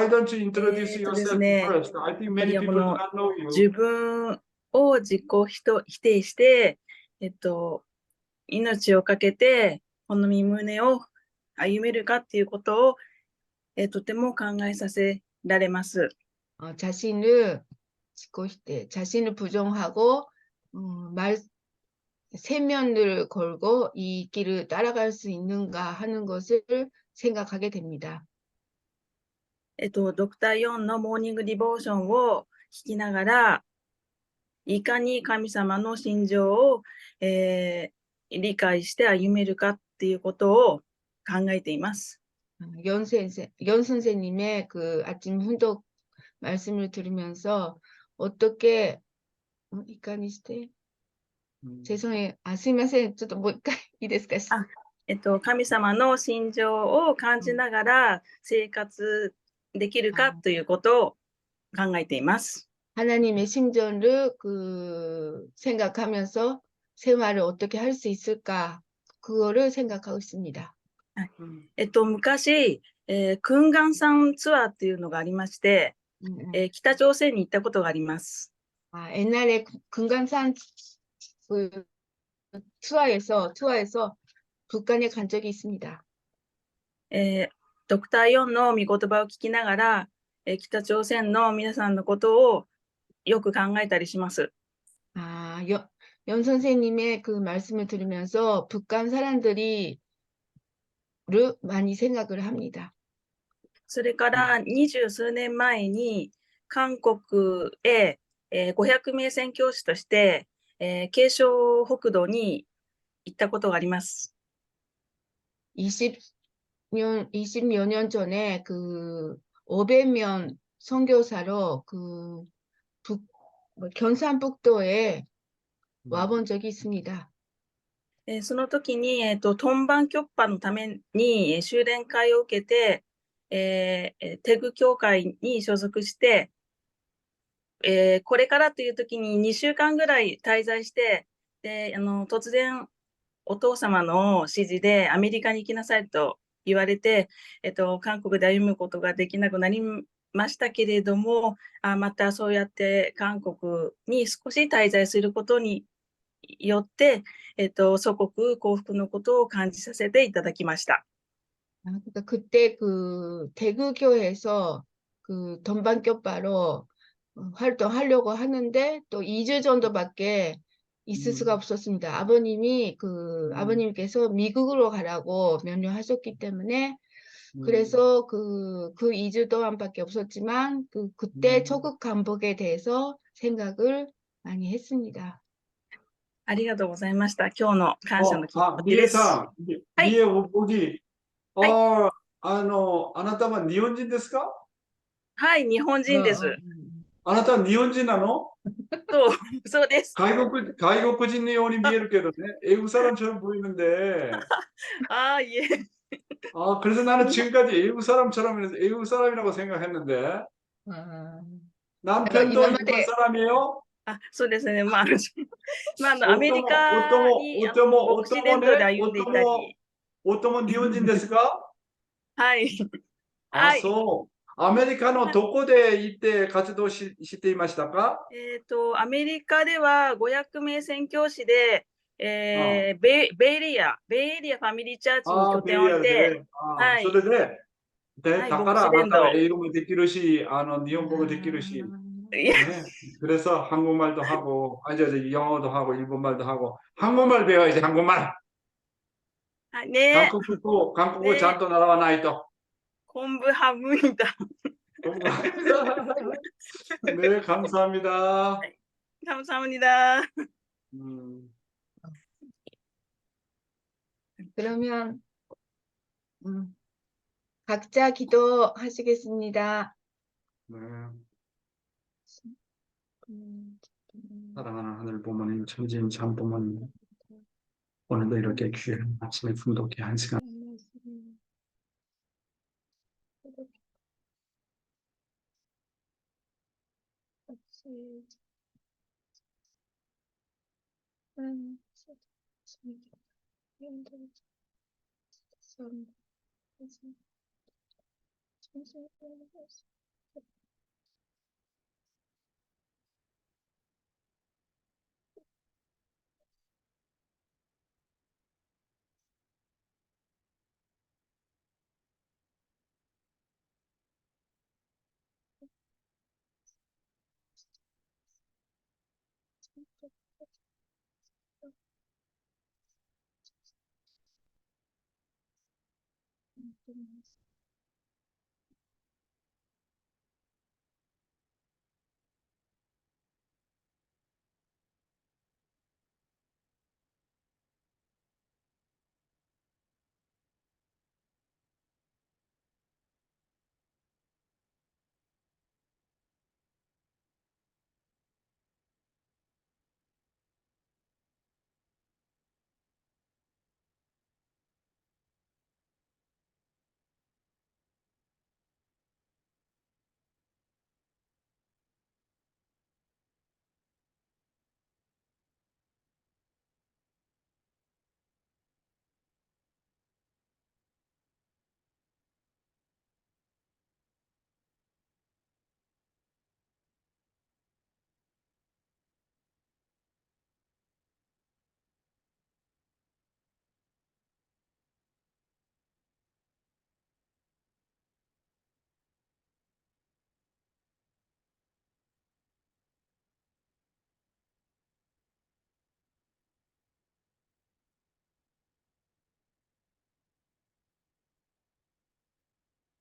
don't you introduce です yourself ね、 first? I think many やっぱ people この do not know you. 自分を自己否定して、命をかけてこの身旨を歩めるかっていうことを、とても考えさせられます。 자신을 부정하고 세면을 걸고 이 길을 따라갈 수 있는가 하는 것을 생각하게 됩니다. ドクターヨンのモーニングディボーションを聞きながら、いかに神様の心情を、理解して歩めるかっていうことを考えています。 연 선생님의 아침 훈독 말씀을 들으면서 어떻게 이까니시대 죄송해요. 스미마셍. ちょっともう一回いいですか? 神様の心情を感じながら生活できるかということを考えています。 하나님의 신전을 생각하면서 생활을 어떻게 할 수 있을까? 그거를 생각하고 있습니다. 昔、クンガン山ツアーっていうのがありまして、 北朝鮮に行ったことがあります。 옛날에 금강산 그 투어에서 북한에 간 적이 있습니다. ドクターヨンの御言葉を聞きながら、北朝鮮の皆さんのことをよく考えたりします。 연 선생님의 그 말씀을 들으면서 북한 사람들이 많이 생각을 합니다. それから20数年前に韓国へ、500名宣教師として、慶尚北道に行ったことがあります。 20몇 년 전에 그 500명 선교사로 경산북도에 와본 적이 있습니다. その時に、トンバンキョッパのために修練会を受けて、テグ教会に所属して、これからという時に2週間ぐらい滞在して、で突然お父様の指示でアメリカに行きなさいと言われて、韓国で歩むことができなくなりましたけれども、またそうやって韓国に少し滞在することによって、祖国幸福のことを感じさせていただきました。 그러니까 그때 그 대구교회에서 그 don반교파로 활동하려고 하는데 또 2주 정도밖에 있을 수가 없었습니다. 아버님께서 미국으로 가라고 명령하셨기 때문에 그래서 그 2주 동안밖에 없었지만 그때 초국 간복에 대해서 생각을 많이 했습니다. ありがとうございました。今日の感謝の気持ちです。 미에상, 하이. 미에 보기, 하이. あなたは日本人ですか？はい、日本人です。あなたは日本人なの？そうです。 外国人のように見えるけどね、외국 사람처럼 보이는데. 예. 그래서 나는 지금까지 외국 사람처럼 해서 외국 사람이라고 생각했는데. 남편도 이맘때- 일본 사람이에요? そうですね。アメリカに牧師伝統で歩んでいたり。 오토모 일본人ですか？はい。 そう。アメリカのどこで行って活動していましたか？アメリカでは500名宣教師で、ベイエリアファミリーチャーチに拠点を置いて、はい。それで、だからあなたは英語もできるし、日本語もできるし、네. 그래서 한국말도 하고, 영어도 하고, 일본말도 하고, 한국말 배워야지, 한국말. ね。 한국어 잔또 날아와 나이도. 昆布ハムイだ。 네, 감사합니다. 감사합니다. 그러면 각자 기도하시겠습니다. 네. 사랑하는 하늘 부모님, 천지인 참 부모님, 오늘도 이렇게 귀한 아침에 풍독히 한 시간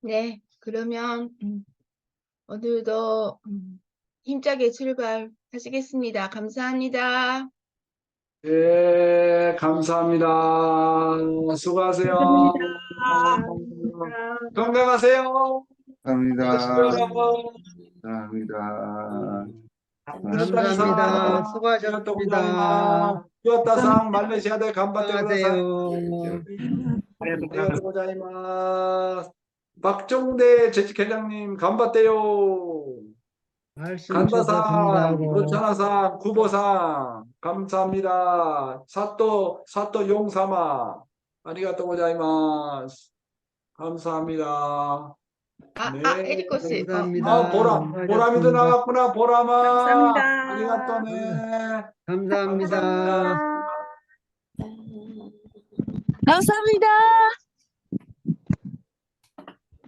네, 그러면 오늘도 힘차게 출발하시겠습니다. 감사합니다. 예, 감사합니다. 수고하세요. 건강하세요. 감사합니다. 여러분. 감사합니다. 감사합니다. 수고하셨습니다. 요타상 말레이시아 대 간바테 수고하세요. 고자이마스. 박종대 재직회장님 간바테요. 말씀 주셔서 간다상, 감사하고 로차나상, 구보상 감사합니다. 사또 용사마 아리가또 고자이마스. 감사합니다. 네. 에리코 씨. 감사합니다. 보람이도 나왔구나. 보람아. 감사합니다. 아리가또네. 감사합니다. 감사합니다.